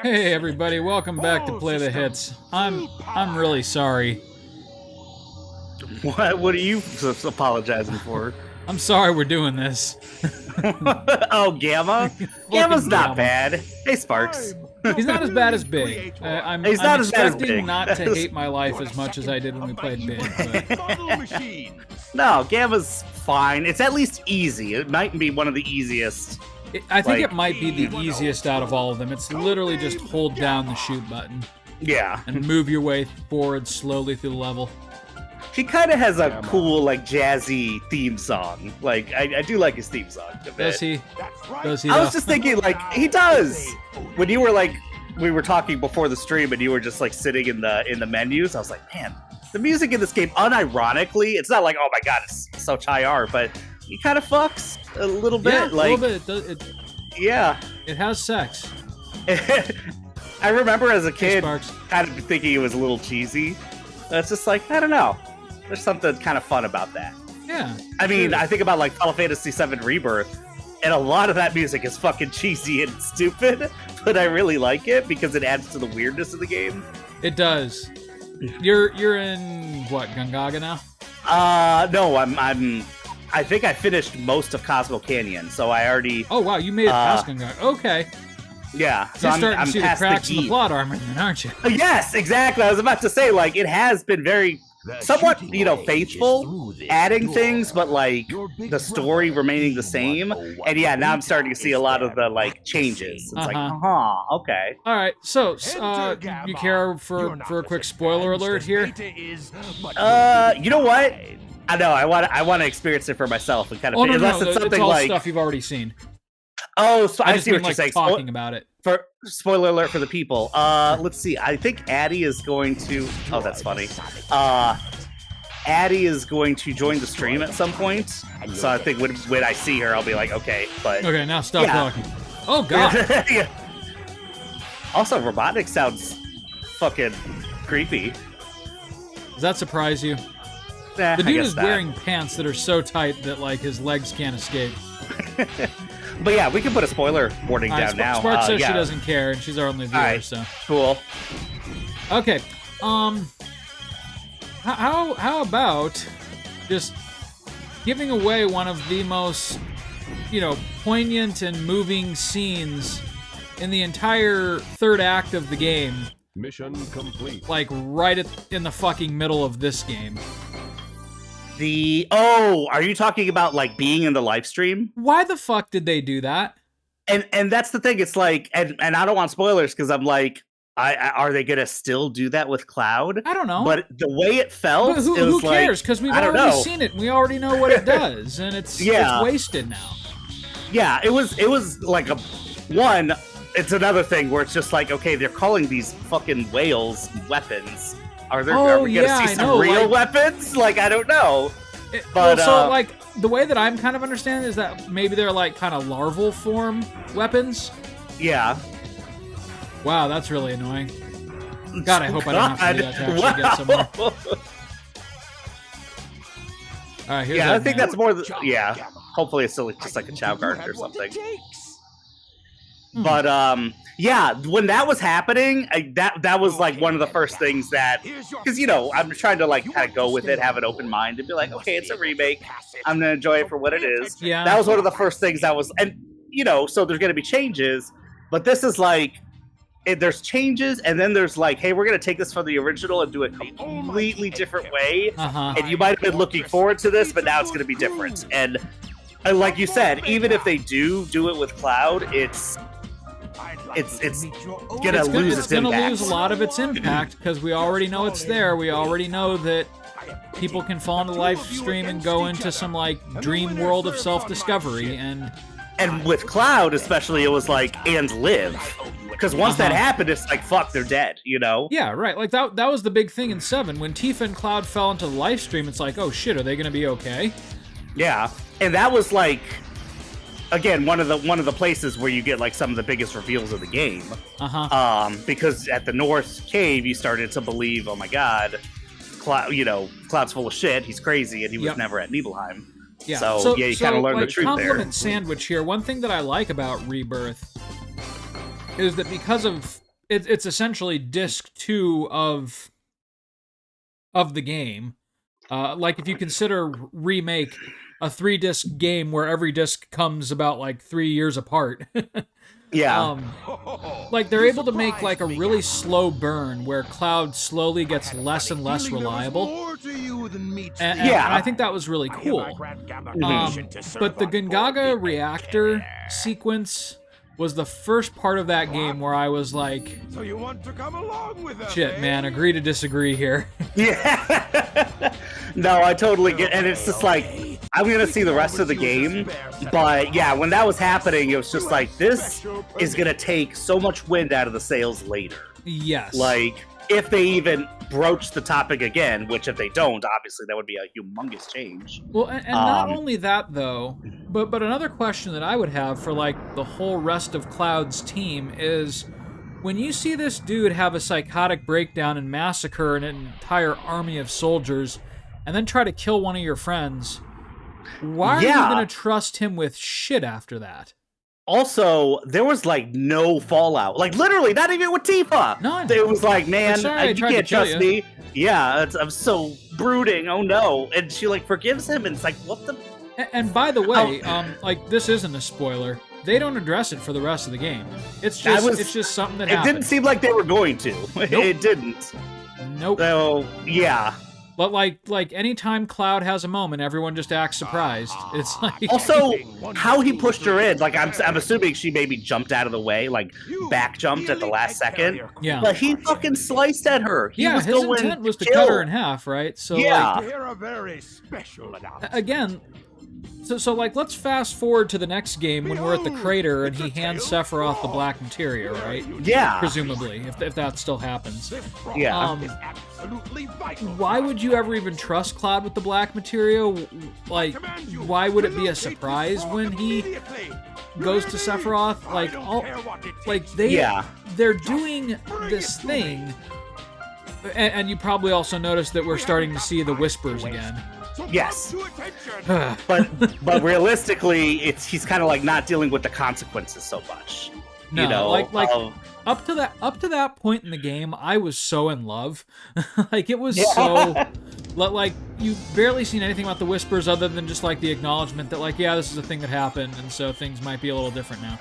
Hey everybody, welcome back to Play the Hits. I'm really sorry. What are you apologizing for? I'm sorry we're doing this. Oh, Gamma? Gamma's not bad. Hey, Sparks. He's not as bad as Big. I'm expecting not to hate my life as much as I did when we played Big. But... No, Gamma's fine. It's at least easy. It might be one of the easiest. I think it might be the easiest out of all of them. It's literally just hold down the shoot button. Yeah. And move your way forward slowly through the level. He kind of has a cool, like, jazzy theme song. Like, I do like his theme song a bit. Does he? Does he? I was just thinking, like, he does. When you were, like, we were talking before the stream and you were just, like, sitting in the menus, I was like, man, the music in this game, unironically, it's not like, oh my god, it's such high art, but he kind of fucks a little bit. Yeah, like, a little bit. Yeah. It has sex. I remember as a kid Sparks. kind of thinking it was a little cheesy. It's just like, I don't know. There's something kind of fun about that. Yeah. I mean, I think about like Final Fantasy 7 Rebirth, and a lot of that music is fucking cheesy and stupid, but I really like it because it adds to the weirdness of the game. It does. You're in what, Gungaga now? No, I think I finished most of Cosmo Canyon, so I already. Oh wow, you made it past Gungaga. Okay. Yeah, so You're starting I'm to see the past cracks in the Keep. plot armor, then, aren't you? Yes, exactly. I was about to say, like, it has been very, somewhat, faithful, adding things, but, like, the story remaining the same. And yeah, now I'm starting to see a lot of the, like, changes. It's like, okay. All right, so, you care for a quick spoiler alert here? You know what? I know, I want to experience it for myself and kind of, unless it's something all like stuff you've already seen. Oh, so I just see mean, what you're saying. Talking about it. For spoiler alert for the people. Let's see. I think Addie is going to. Oh, that's funny. Addie is going to join the stream at some point. So I think when I see her, I'll be like, okay. But okay, now stop talking. Oh God. Yeah. Also, Robotnik sounds fucking creepy. Does that surprise you? The dude is wearing pants that are so tight that like his legs can't escape. But yeah, we can put a spoiler warning down now. Spark says she doesn't care, and she's our only viewer, so cool. Okay, how about just giving away one of the most, poignant and moving scenes in the entire third act of the game? Mission complete. Like right in the fucking middle of this game. Are you talking about like being in the live stream? Why the fuck did they do that? And that's the thing. It's like, and I don't want spoilers because I'm like, are they gonna still do that with Cloud? I don't know. But the way it felt, who cares? Because we've already seen it. And we already know what it does, and it's wasted now. Yeah, it was like one. It's another thing where it's just like, okay, they're calling these fucking whales weapons. Are we gonna see some real weapons? Like, I don't know. But like the way that I'm kind of understanding is that maybe they're like kind of larval form weapons. Yeah. Wow, that's really annoying. God, I hope I don't have to do that to actually get somewhere. All right, here's I think that's more. Hopefully it's still just like a Chow Garden or something. But when that was happening, that was like one of the first things that, because I'm trying to like kind of go with it, have an open mind, and be like, okay, it's a remake. I'm gonna enjoy it for what it is. Yeah, that was one of the first things that was, and so there's gonna be changes, but this is like, there's changes, and then there's like, hey, we're gonna take this from the original and do it a completely different way, and you might have been looking forward to this, but now it's gonna be different. And like you said, even if they do it with Cloud, it's gonna lose its impact. It's gonna lose a lot of its impact because we already know it's there. We already know that people can fall into the live stream and go into some like dream world of self-discovery, and with Cloud especially, it was like and live, because once that happened, it's like fuck, they're dead. Yeah, right. Like that was the big thing in 7 when Tifa and Cloud fell into the live stream. It's like, oh shit, are they gonna be okay? Yeah, and that was like, again, one of the places where you get like some of the biggest reveals of the game. Because at the North Cave, you started to believe, oh my god, Cloud's full of shit. He's crazy, and he was never at Nibelheim. Yeah. So you kind of learn the truth there. Compliment sandwich here. One thing that I like about Rebirth is that because of it's essentially disc 2 of the game. Like if you consider Remake a 3-disc game where every disc comes about like 3 years apart. Yeah. Like they're able to make like a really slow burn where Cloud slowly gets less and less reliable. And I think that was really cool. But the Gungaga reactor sequence was the first part of that game where I was like, So you want to come along with us? shit, man, agree to disagree here. Yeah. No, I totally get, and it's just like, I'm gonna see the rest of the game, but yeah, when that was happening, it was just like, this is gonna take so much wind out of the sails later. Yes. Like, if they even broach the topic again, which if they don't, obviously that would be a humongous change. Well, and not only that though, but another question that I would have for like the whole rest of Cloud's team is, when you see this dude have a psychotic breakdown and massacre an entire army of soldiers, and then try to kill one of your friends, why are you gonna trust him with shit after that? Also, there was like no fallout. Like literally, not even with Tifa. None. It was like, man, sorry, you can't trust me. Yeah, I'm so brooding. Oh no. And she like forgives him, and it's like, what the? And by the way, like this isn't a spoiler. They don't address it for the rest of the game. It's just something that happened. It didn't seem like they were going to. Nope. It didn't. Nope. So yeah. But like anytime Cloud has a moment, everyone just acts surprised. It's like Also, how he pushed her in, like I'm assuming she maybe jumped out of the way, like back jumped at the last second. Yeah. But he fucking sliced at her. His intent was to cut her in half, right? So yeah. like, They're a very special again, so like let's fast forward to the next game when we're at the crater and he hands Sephiroth the black materia, right? Yeah. Presumably, if that still happens. Yeah. Why would you ever even trust Cloud with the black materia? Like, why would it be a surprise when he goes to Sephiroth? They're doing this thing, and you probably also noticed that we're starting to see the whispers again. Yes. but realistically, he's kind of like not dealing with the consequences so much. No, you know, up to that point in the game, I was so in love. Like it was so like you barely seen anything about the whispers other than just like the acknowledgement that like, yeah, this is a thing that happened, and so things might be a little different now.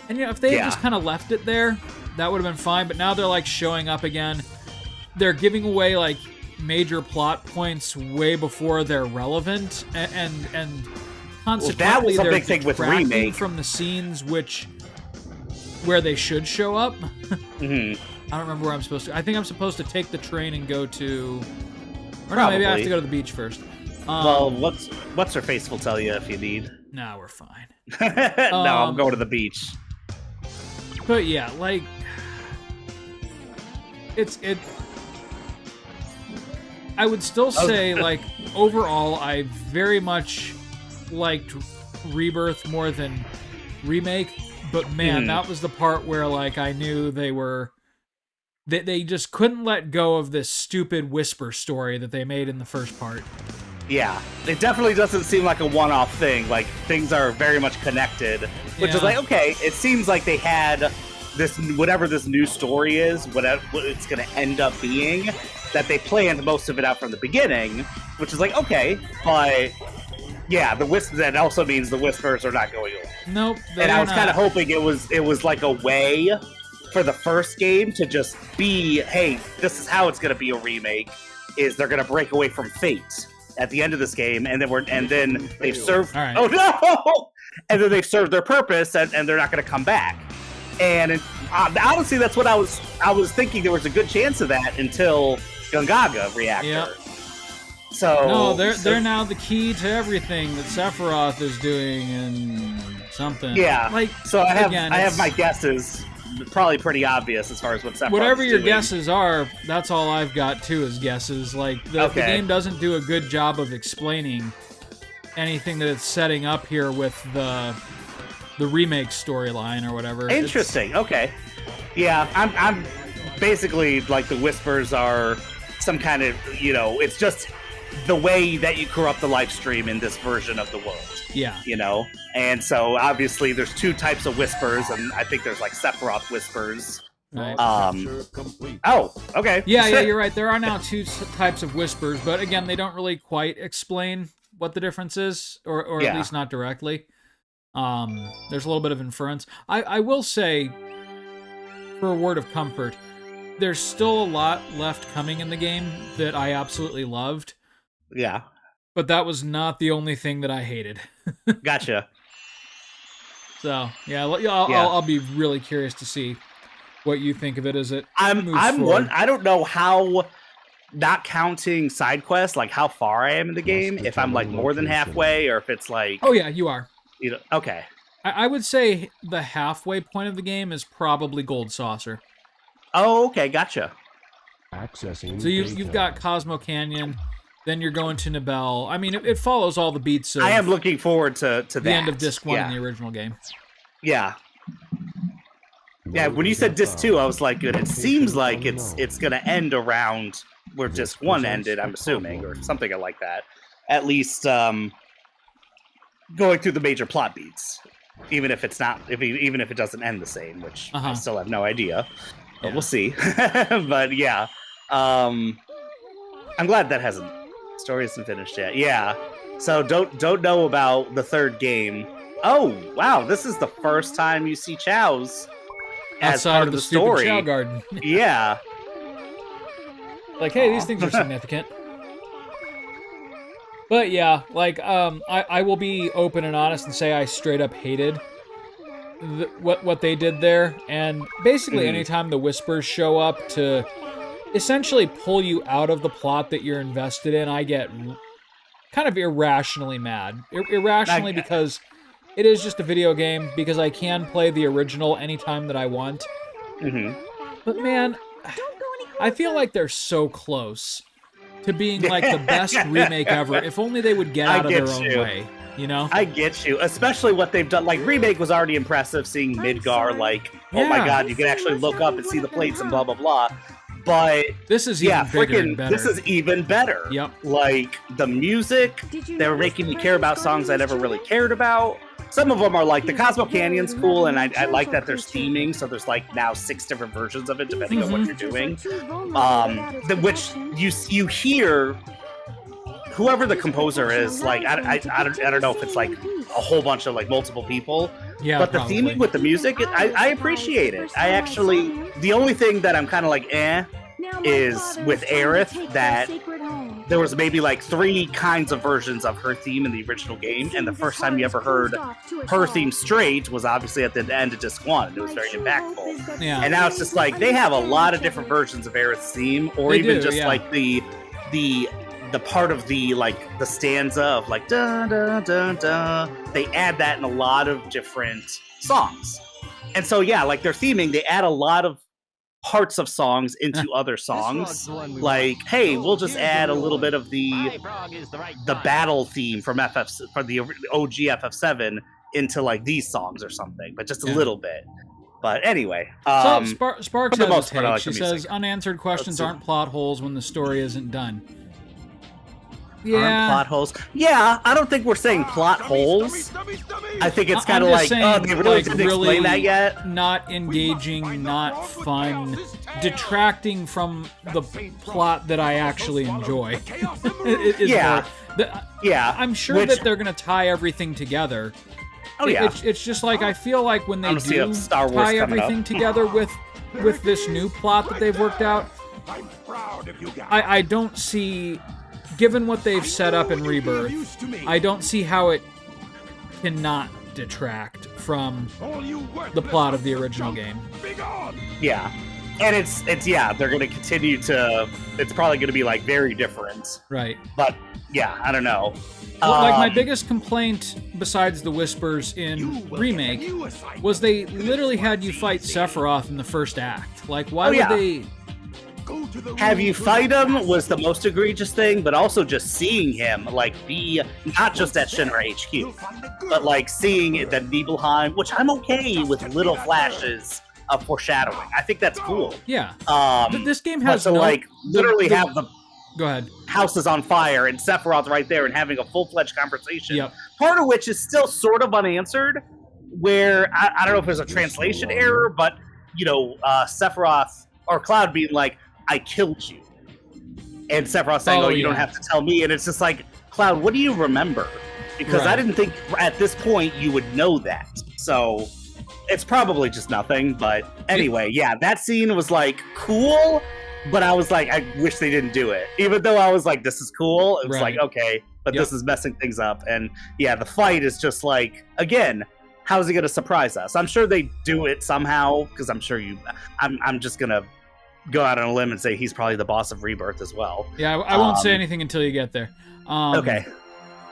And you know, if they had just kind of left it there, that would have been fine. But now they're like showing up again. They're giving away like major plot points way before they're relevant, and consequently that was a they're big thing with Remake from the scenes where they should show up. Mm-hmm. I don't remember where I'm supposed to. I think I'm supposed to take the train and go to. Or no, Probably. maybe I have to go to the beach first. Well, what's her face will tell you if you need. Nah, we're fine. No, I'm going to the beach. But yeah, like it. I would still say, like, overall, I very much liked Rebirth more than Remake, but man, that was the part where, like, I knew they just couldn't let go of this stupid whisper story that they made in the first part. Yeah, it definitely doesn't seem like a one-off thing. Like, things are very much connected, which is like, okay, it seems like they had this, whatever this new story is, whatever it's going to end up being, that they planned most of it out from the beginning, which is like, okay, but yeah, that also means the whispers are not going away. Nope. And I was kind of hoping it was like a way for the first game to just be, hey, this is how it's going to be a remake, is they're going to break away from Fate at the end of this game, and then they've served. Right. Oh no! And then they've served their purpose, and they're not going to come back. And honestly, that's what I was thinking. There was a good chance of that until Gungaga reactor. Yep. So no, they're now the key to everything that Sephiroth is doing and something. Yeah. Like, so I again, have my guesses. Probably pretty obvious as far as what Sephiroth whatever is your doing. guesses are, that's all I've got too is guesses. Like the game doesn't do a good job of explaining anything that it's setting up here with the remake storyline or whatever. Interesting. Okay. Yeah, I'm basically like the whispers are some kind of, it's just the way that you corrupt the live stream in this version of the world. Yeah. And so obviously there's two types of whispers, and I think there's like Sephiroth whispers Right. Oh, okay. Yeah, you're right. There are now two types of whispers, but again, they don't really quite explain what the difference is, or at least not directly. There's a little bit of inference. I will say, for a word of comfort, there's still a lot left coming in the game that I absolutely loved. Yeah. But that was not the only thing that I hated. Gotcha. So, I'll be really curious to see what you think of it as it moves forward. I don't know how, not counting side quests, like how far I am in the game, if I'm like more than halfway, or if it's like... Oh yeah, you are. Okay. I would say the halfway point of the game is probably Gold Saucer. Oh, okay, gotcha. Accessing. So you've got Cosmo Canyon, then you're going to Nibel. I mean, it follows all the beats of... I am looking forward to the that. end of Disc 1 in the original game. Yeah. Yeah, when you said Disc 2, I was like, good. It seems like it's going to end around where Disc 1 ended, I'm assuming, or something like that. At least going through the major plot beats. Even if it's not, even if it doesn't end the same, which I still have no idea. But we'll see. But yeah. I'm glad that story isn't finished yet. Yeah. So don't know about the third game. Oh, wow. This is the first time you see Chow's as part of the story. Chow Garden. Yeah. Like, hey, these things are significant. But yeah, like, I will be open and honest and say I straight up hated what they did there. And basically anytime the Whispers show up to essentially pull you out of the plot that you're invested in, I get kind of irrationally mad. Irrationally because it is just a video game, because I can play the original anytime that I want. But man, I feel like they're so close to being like the best remake ever. If only they would get out of their own way, you know? I get you. Especially what they've done. Like, remake was already impressive, seeing Midgar, like, oh my god, you can actually look up and see the plates and blah, blah, blah. But this is even bigger and better. This is even better. Yep. Like, the music, they were making me care about songs I never really cared about. Some of them are like, the Cosmo Canyon's cool, and I like that there's theming, so there's like now 6 different versions of it, depending on what you're doing. Which you hear, whoever the composer is, like, I don't know if it's like a whole bunch of like multiple people, but the theming with the music, I appreciate it. I actually, the only thing that I'm kind of like, is with Aerith, that there was maybe like 3 kinds of versions of her theme in the original game, and the first time you ever heard her theme straight was obviously at the end of Disc 1, and it was very impactful. Yeah. And now it's just like, they have a lot of different versions of Aerith's theme, or they even do, just like the part of the, like, the stanza of like, da, da, da, da. They add that in a lot of different songs. And so, yeah, like their theming, they add a lot of parts of songs into other songs. Like, hey, we'll just add a little bit of the battle theme from the OG FF7 into like these songs or something, but just a little bit. But anyway, so Sparks has a take. Like she says unanswered questions aren't plot holes when the story isn't done. Aren't plot holes? Yeah, I don't think we're saying plot holes. I think it's kind of like, oh, they really didn't explain that yet. Not engaging, not fun, detracting from the plot that I actually enjoy. I'm sure that they're going to tie everything together. Oh yeah. It's just like, I feel like when they do tie everything together with this new plot that they've worked out, I don't see... Given what they've set up in Rebirth, I don't see how it cannot detract from the plot of the original game. Yeah. And it's they're going to continue to... It's probably going to be, like, very different. Right. But, yeah, I don't know. Well, like, my biggest complaint, besides the Whispers in Remake, was they literally had you fight Sephiroth in the first act. Like, why would they... Have you fight him was the most egregious thing, but also just seeing him, like, be not just at Shinra HQ, but like seeing the Nibelheim, which I'm okay with little flashes of foreshadowing. I think that's cool. Yeah. This game has literally have the go ahead houses on fire and Sephiroth right there and having a full-fledged conversation. Yep. Part of which is still sort of unanswered, where I don't know if there's a translation error, but Sephiroth or Cloud being like, I killed you. And Sephiroth saying, you don't have to tell me. And it's just like, Cloud, what do you remember? Because I didn't think at this point you would know that. So it's probably just nothing. But anyway, that scene was like cool. But I was like, I wish they didn't do it. Even though I was like, this is cool. It was like, okay, but this is messing things up. And the fight is just like, again, how's he going to surprise us? I'm sure they do it somehow, because I'm sure I'm just going to go out on a limb and say he's probably the boss of Rebirth as well. Yeah, I won't say anything until you get there. Okay.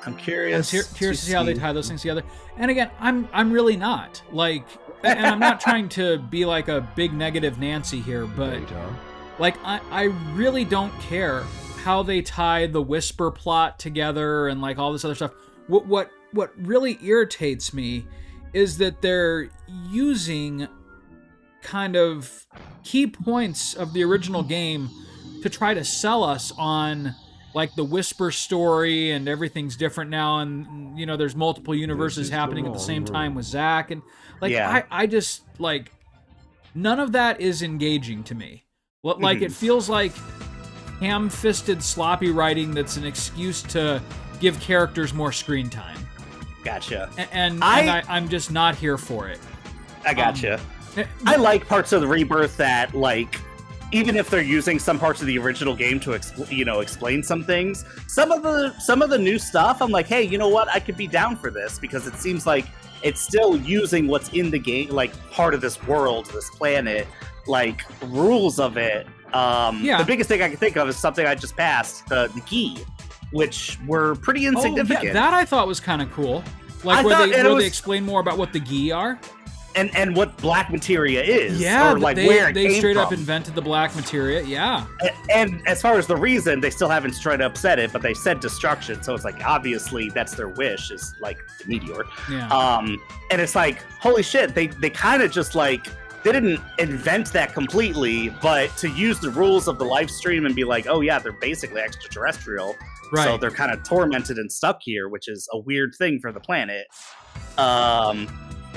I'm curious. Curious to see how they tie those things together. And again, I'm really not. Like, and I'm not trying to be like a big negative Nancy here, but like, I really don't care how they tie the Whisper plot together and like all this other stuff. What really irritates me is that they're using kind of key points of the original game to try to sell us on like the Whisper story and everything's different now, and there's multiple universes happening at the same time with Zack, and like I just like none of that is engaging to me. Like it feels like ham-fisted sloppy writing that's an excuse to give characters more screen time. Gotcha. And I'm just not here for it. I gotcha. I like parts of the Rebirth that, like, even if they're using some parts of the original game to explain some things, some of the new stuff, I'm like, hey, you know what? I could be down for this, because it seems like it's still using what's in the game, like part of this world, this planet, like rules of it. The biggest thing I can think of is something I just passed, the Gi, which were pretty insignificant. Oh, yeah, that I thought was kind of cool. Like where they explain more about what the Gi are. And what black materia is. Yeah, or like where it came they straight from. up invented the black materia, yeah. And as far as the reason, they still haven't straight up said it, but they said destruction, so it's like, obviously, that's their wish, is like the meteor. Yeah. And it's like, holy shit, they kind of just like, they didn't invent that completely, but to use the rules of the live stream and be like, oh yeah, they're basically extraterrestrial, right. So they're kind of tormented and stuck here, which is a weird thing for the planet.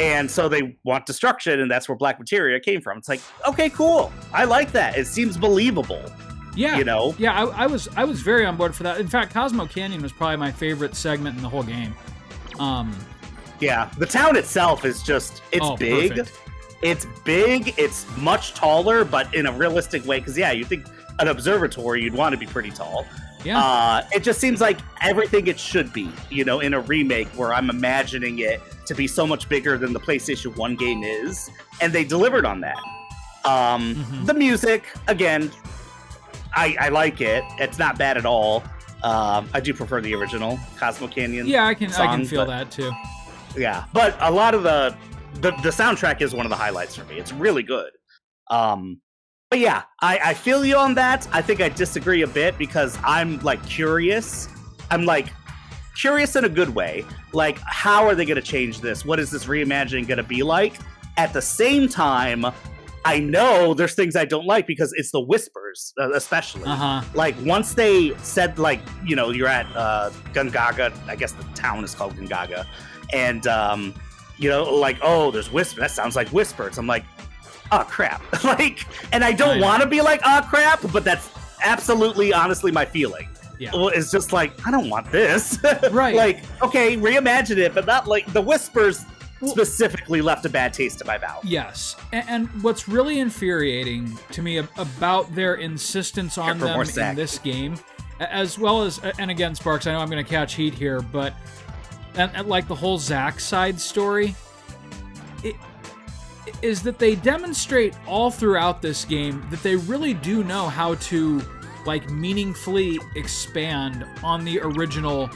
And so they want destruction, and that's where black materia came from. It's like, okay, cool. I like that. It seems believable. Yeah. Yeah, I was very on board for that. In fact, Cosmo Canyon was probably my favorite segment in the whole game. Yeah, the town itself is just, it's big. Perfect. It's big. It's much taller, but in a realistic way. Because, you think an observatory, you'd want to be pretty tall. Yeah. It just seems like everything it should be, in a remake where I'm imagining it to be so much bigger than the PlayStation 1 game is. And they delivered on that. The music, again, I like it. It's not bad at all. I do prefer the original Cosmo Canyon. Yeah, I can feel that too. Yeah, but a lot of the soundtrack is one of the highlights for me. It's really good. But yeah, I feel you on that. I think I disagree a bit because I'm like curious. I'm like curious in a good way. Like, how are they going to change this? What is this reimagining going to be like? At the same time, I know there's things I don't like because it's the whispers, especially. Like, once they said, like, you're at Gungaga. I guess the town is called Gungaga. And, like, oh, there's whispers. That sounds like whispers. I'm like, oh, crap. Like, and I don't want to be like, oh, crap, but that's absolutely, honestly, my feeling. Yeah. It's just like, I don't want this. Right. Like, okay, reimagine it, but not like the whispers specifically left a bad taste in my mouth. Yes. And what's really infuriating to me about their insistence on them in this game, as well as, and again, Sparks, I know I'm going to catch heat here, but and like the whole Zack side story, is that they demonstrate all throughout this game that they really do know how to like meaningfully expand on the original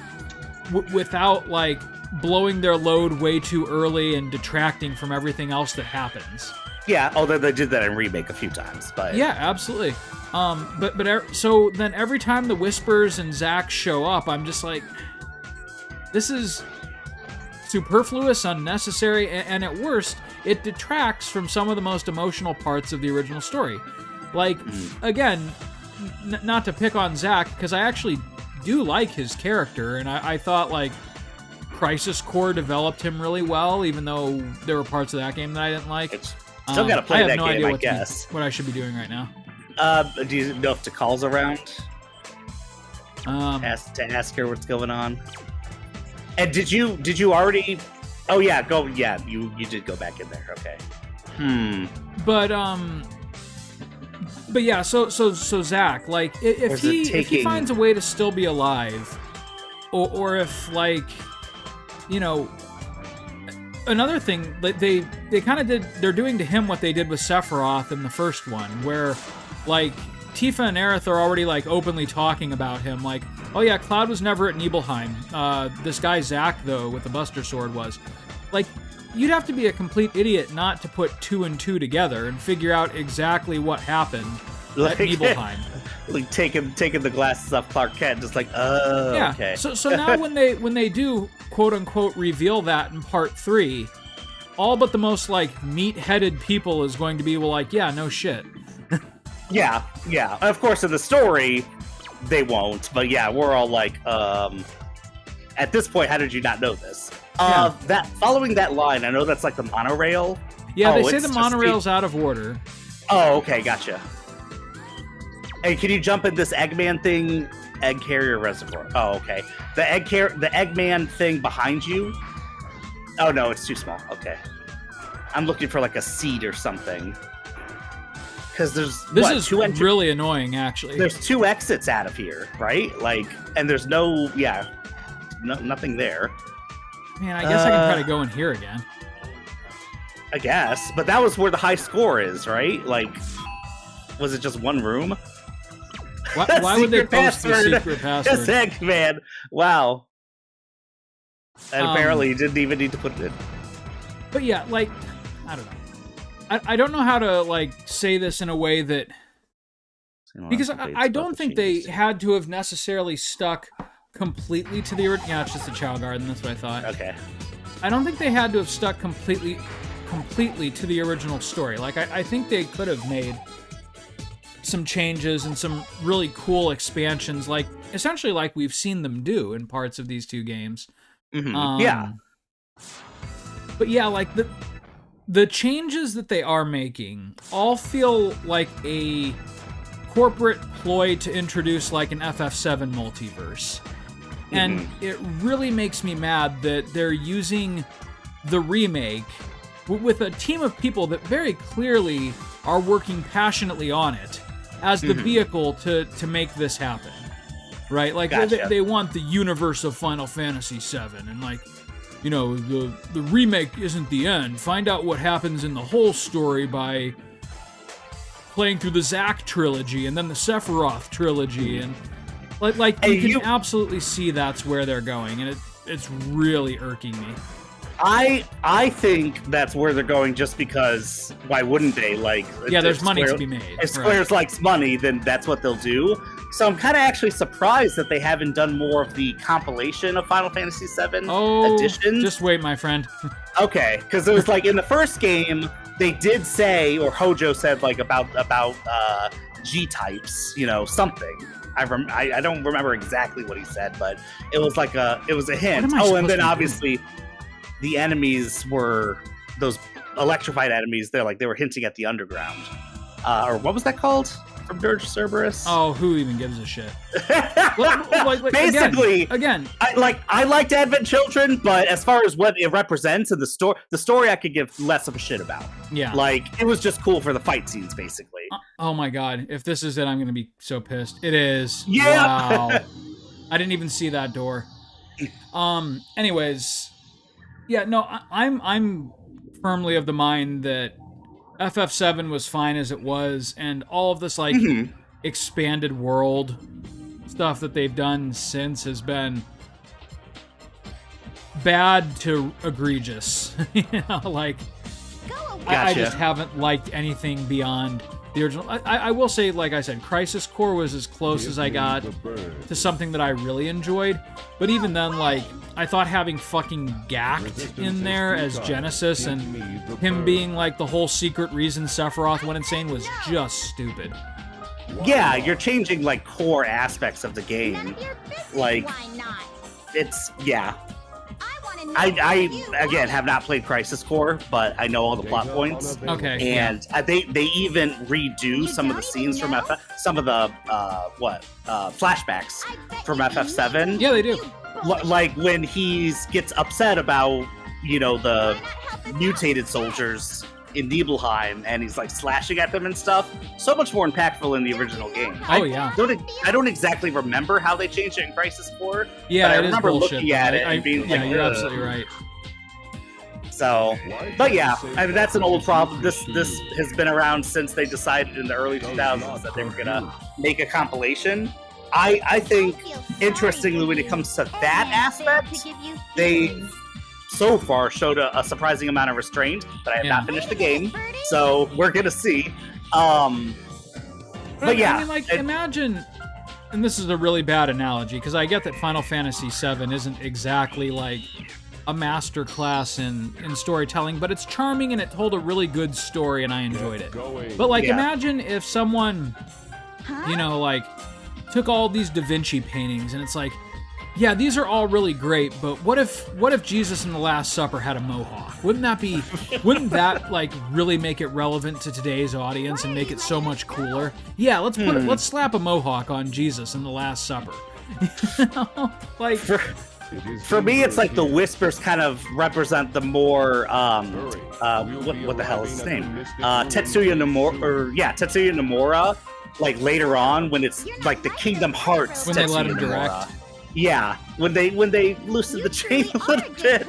without like blowing their load way too early and detracting from everything else that happens. Yeah, although they did that in Remake a few times, but yeah, absolutely. So then every time the Whispers and Zack show up, I'm just like, this is superfluous, unnecessary, and at worst, it detracts from some of the most emotional parts of the original story. Like, again, not to pick on Zack, because I actually do like his character, and I thought, like, Crisis Core developed him really well, even though there were parts of that game that I didn't like. Still gotta play I have that no game, idea I guess. what I should be doing right now. Do you know if Tikal's around? Um, Ask her what's going on. And did you already? Oh yeah, you did go back in there. Okay. But yeah, so Zach, like, if he finds a way to still be alive, or if, like, you know, another thing that they kind of they're doing to him what they did with Sephiroth in the first one, where, like, Tifa and Aerith are already, like, openly talking about him, like, oh yeah, Cloud was never at Nibelheim. This guy Zack, though, with the Buster Sword was. Like, you'd have to be a complete idiot not to put 2 and 2 together and figure out exactly what happened at Nibelheim. Like taking the glasses off Clark Kent, just like, oh, yeah. Okay. So now when they do quote unquote reveal that in part 3, all but the most, like, meat-headed people is going to be, well, like, yeah, no shit. Yeah. Of course, in the story, they won't. But yeah, we're all like, at this point, how did you not know this? Yeah. That following that line, I know that's like the monorail. Yeah, they say the monorail's out of order. Oh, okay, gotcha. Hey, can you jump in this Eggman thing? Egg carrier reservoir. Oh, okay. The Eggman thing behind you. Oh no, it's too small. Okay. I'm looking for like a seed or something. Because there's this is really annoying, actually. There's 2 exits out of here, right? Like, and there's nothing there. Man, I guess I can try to go in here again. I guess, but that was where the high score is, right? Like, was it just one room? Why would they post the secret password? Just Eggman. Wow. And apparently you didn't even need to put it in. But yeah, like, I don't know. I don't know how to, like, say this in a way that... Because I don't think they had to have necessarily stuck completely to the original... Yeah, it's just a Chow Garden, that's what I thought. Okay. I don't think they had to have stuck completely to the original story. Like, I think they could have made some changes and some really cool expansions, like, essentially like we've seen them do in parts of these 2 games. Mm-hmm. Yeah. But yeah, like, the changes that they are making all feel like a corporate ploy to introduce, like, an FF7 multiverse. And it really makes me mad that they're using the remake with a team of people that very clearly are working passionately on it as the vehicle to make this happen. Right? Like, gotcha. they want the universe of Final Fantasy VII, and, like, you know, the remake isn't the end. Find out what happens in the whole story by playing through the Zack trilogy and then the Sephiroth trilogy, and like you can absolutely see that's where they're going, and it's really irking me. I think that's where they're going just because why wouldn't they? Like, yeah, there's money to be made. If Squares likes money, then that's what they'll do. So I'm kind of actually surprised that they haven't done more of the compilation of Final Fantasy VII editions. Just wait, my friend. Okay, because it was like in the first game, they did say, or Hojo said, like, about G-types, you know, something. I don't remember exactly what he said, but it was like a hint. Oh, and then obviously the enemies were those electrified enemies. They were hinting at the underground, or what was that called from Dirge Cerberus? Oh, who even gives a shit? Basically, again, I liked Advent Children, but as far as what it represents in the story, I could give less of a shit about. Yeah, like, it was just cool for the fight scenes, basically. Oh my god, if this is it, I'm gonna be so pissed. It is. Yeah. Wow. I didn't even see that door. Anyways, yeah, no, I'm firmly of the mind that FF7 was fine as it was, and all of this, like, expanded world stuff that they've done since has been bad to egregious. You know, like, I just haven't liked anything beyond the original. I will say, like I said, Crisis Core was as close as I got to something that I really enjoyed. But even then, like, I thought having fucking Gact in there as Genesis and him being, like, the whole secret reason Sephiroth went insane was just stupid. Yeah, you're changing, like, core aspects of the game. Like, it's, yeah. I again have not played Crisis Core, but I know all the plot points. Okay. And they even redo some of the scenes from some of the flashbacks from FF7. Yeah, they do. Like when he gets upset about the mutated soldiers in Nibelheim, and he's like slashing at them and stuff. So much more impactful in the original game. Oh yeah. I don't exactly remember how they changed it in Crisis Core. Yeah, but I it remember is bullshit, looking at it and being yeah, like, you're ugh. absolutely right. So, but yeah, I mean that's an old problem. This has been around since they decided in the early 2000s that they were gonna make a compilation. I think, interestingly, when it comes to that aspect, they so far showed a surprising amount of restraint, but I have not finished the game, so we're gonna see. But yeah, I mean, like, imagine, and this is a really bad analogy because I get that Final Fantasy VII isn't exactly like a masterclass in storytelling, but it's charming and it told a really good story, and I enjoyed it. But like, imagine if someone, like, took all these Da Vinci paintings and it's like, yeah, these are all really great, but what if Jesus in the Last Supper had a mohawk? Wouldn't that like really make it relevant to today's audience and make it so much cooler? Yeah, let's slap a mohawk on Jesus in the Last Supper. Like for me, it's like the Whispers kind of represent the more what the hell is his name? Tetsuya Nomura. Like later on, when it's like the Kingdom Hearts, when Tetsuya they let him direct. Nomura. Yeah, when they loosened the chain a little bit.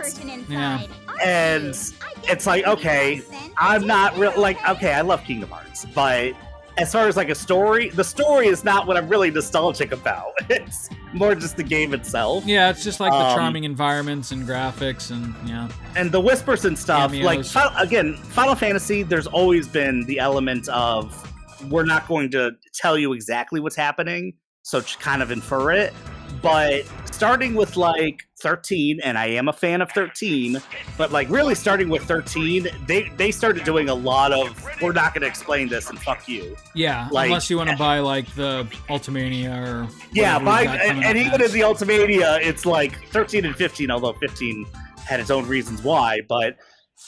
Yeah. And it's like, okay, I'm not real okay, I love Kingdom Hearts, but as far as like a story, the story is not what I'm really nostalgic about. It's more just the game itself. Yeah, it's just like the charming environments and graphics and the whispers and stuff. Cameos. Like again, Final Fantasy, there's always been the element of we're not going to tell you exactly what's happening, so kind of infer it. But starting with like 13, and I am a fan of 13, but like really starting with 13, they started doing a lot of we're not going to explain this and fuck you. Yeah, like, unless you want to buy like the Ultimania or and even in the Ultimania, it's like 13 and 15, although 15 had its own reasons why, but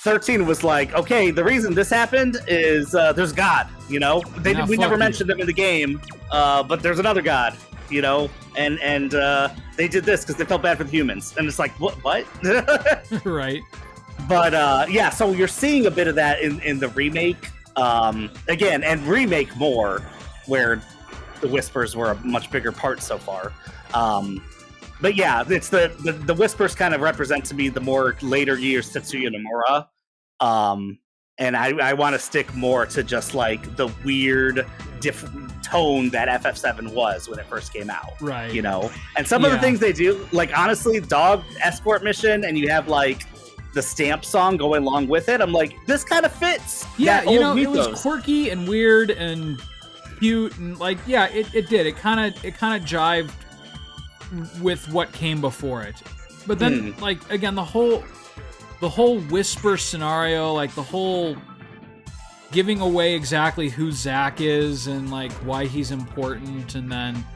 13 was like, okay, the reason this happened is there's God, we never mentioned them in the game, but there's another God. And they did this because they felt bad for the humans, and it's like what right. But yeah, so you're seeing a bit of that in the remake again, and remake more, where the Whispers were a much bigger part so far. But yeah, it's the Whispers kind of represent to me the more later years Tetsuya Nomura, and I want to stick more to just like the weird different tone that FF7 was when it first came out, right? And some of the things they do, like honestly, dog escort mission, and you have like the stamp song going along with it. I'm like, this kind of fits. Yeah, it was quirky and weird and cute, and like, yeah, it did. It kind of jived with what came before it. But then, like, again, the whole Whisper scenario, like the whole giving away exactly who Zack is and like why he's important, and then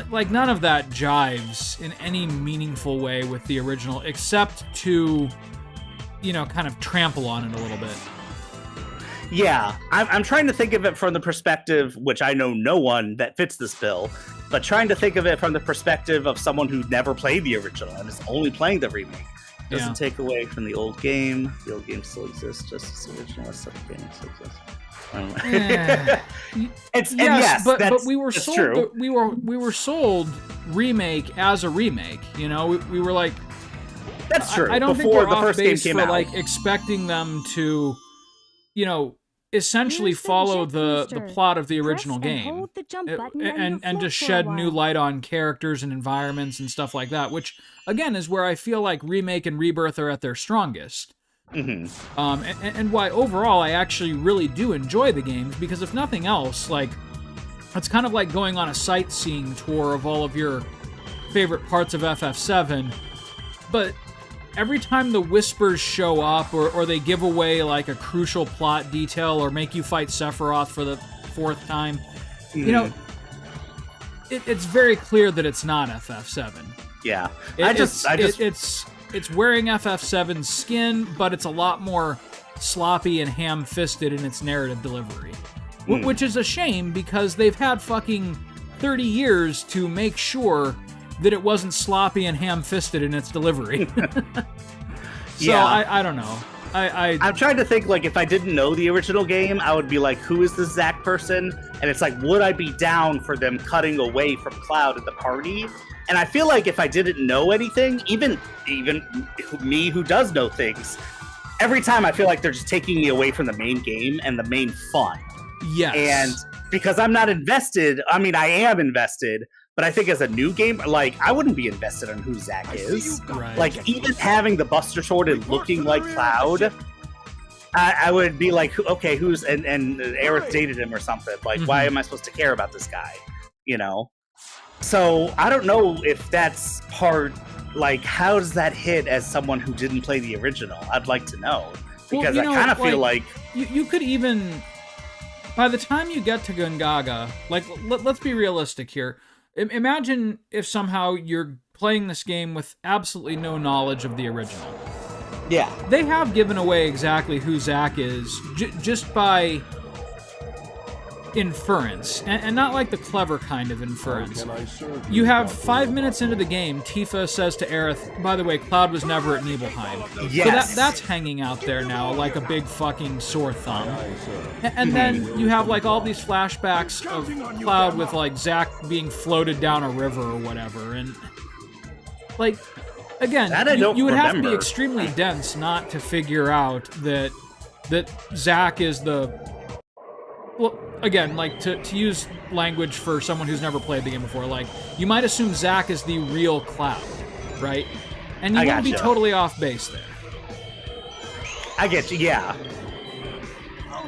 like none of that jives in any meaningful way with the original, except to kind of trample on it a little bit. Yeah, I'm trying to think of it from the perspective, which I know no one that fits this bill, but trying to think of it from the perspective of someone who never played the original and is only playing the remake. Doesn't take away from the old game. The old game still exists, just as the original game still exists. But we were sold. True. We were sold remake as a remake. We were like, that's true. I don't Before think we're the first off base game came for out. like expecting them to, essentially follow the plot of the original game and just shed new light on characters and environments and stuff like that, which again is where I feel like remake and rebirth are at their strongest. And why overall I actually really do enjoy the games, because if nothing else, like, it's kind of like going on a sightseeing tour of all of your favorite parts of FF7, but every time the Whispers show up or they give away like a crucial plot detail or make you fight Sephiroth for the 4th time, it's very clear that it's not FF7. Yeah, it's it's wearing FF7's skin, but it's a lot more sloppy and ham-fisted in its narrative delivery. Which is a shame, because they've had fucking 30 years to make sure that it wasn't sloppy and ham-fisted in its delivery. So I don't know. I'm trying to think, like, if I didn't know the original game, I would be like, who is this Zack person? And it's like, would I be down for them cutting away from Cloud at the party? And I feel like if I didn't know anything, even me who does know things, every time I feel like they're just taking me away from the main game and the main fun. Yes. And because I'm not invested, I mean, I am invested, but I think as a new game, like, I wouldn't be invested in who Zack is. Right. Like, even having the Buster Sword and looking like Cloud, I would be like, okay, who's... And Aerith dated him or something. Like, why am I supposed to care about this guy? You know? So, I don't know if that's part... Like, how does that hit as someone who didn't play the original? I'd like to know. Because I kind of feel like... You could even... By the time you get to Gungaga, like, let's be realistic here. Imagine if somehow you're playing this game with absolutely no knowledge of the original. Yeah. They have given away exactly who Zack is just by inference, and not like the clever kind of inference. You have 5 minutes into the game, Tifa says to Aerith, by the way, Cloud was never at Nibelheim. Yes. So that's hanging out there now like a big fucking sore thumb. And then you have like all these flashbacks of Cloud with like Zack being floated down a river or whatever, and like, again, you would have to be extremely dense not to figure out that Zack is the... Well, again, like, to use language for someone who's never played the game before, like, you might assume Zack is the real Cloud, right? And you wouldn't be totally off base there. I get you, yeah.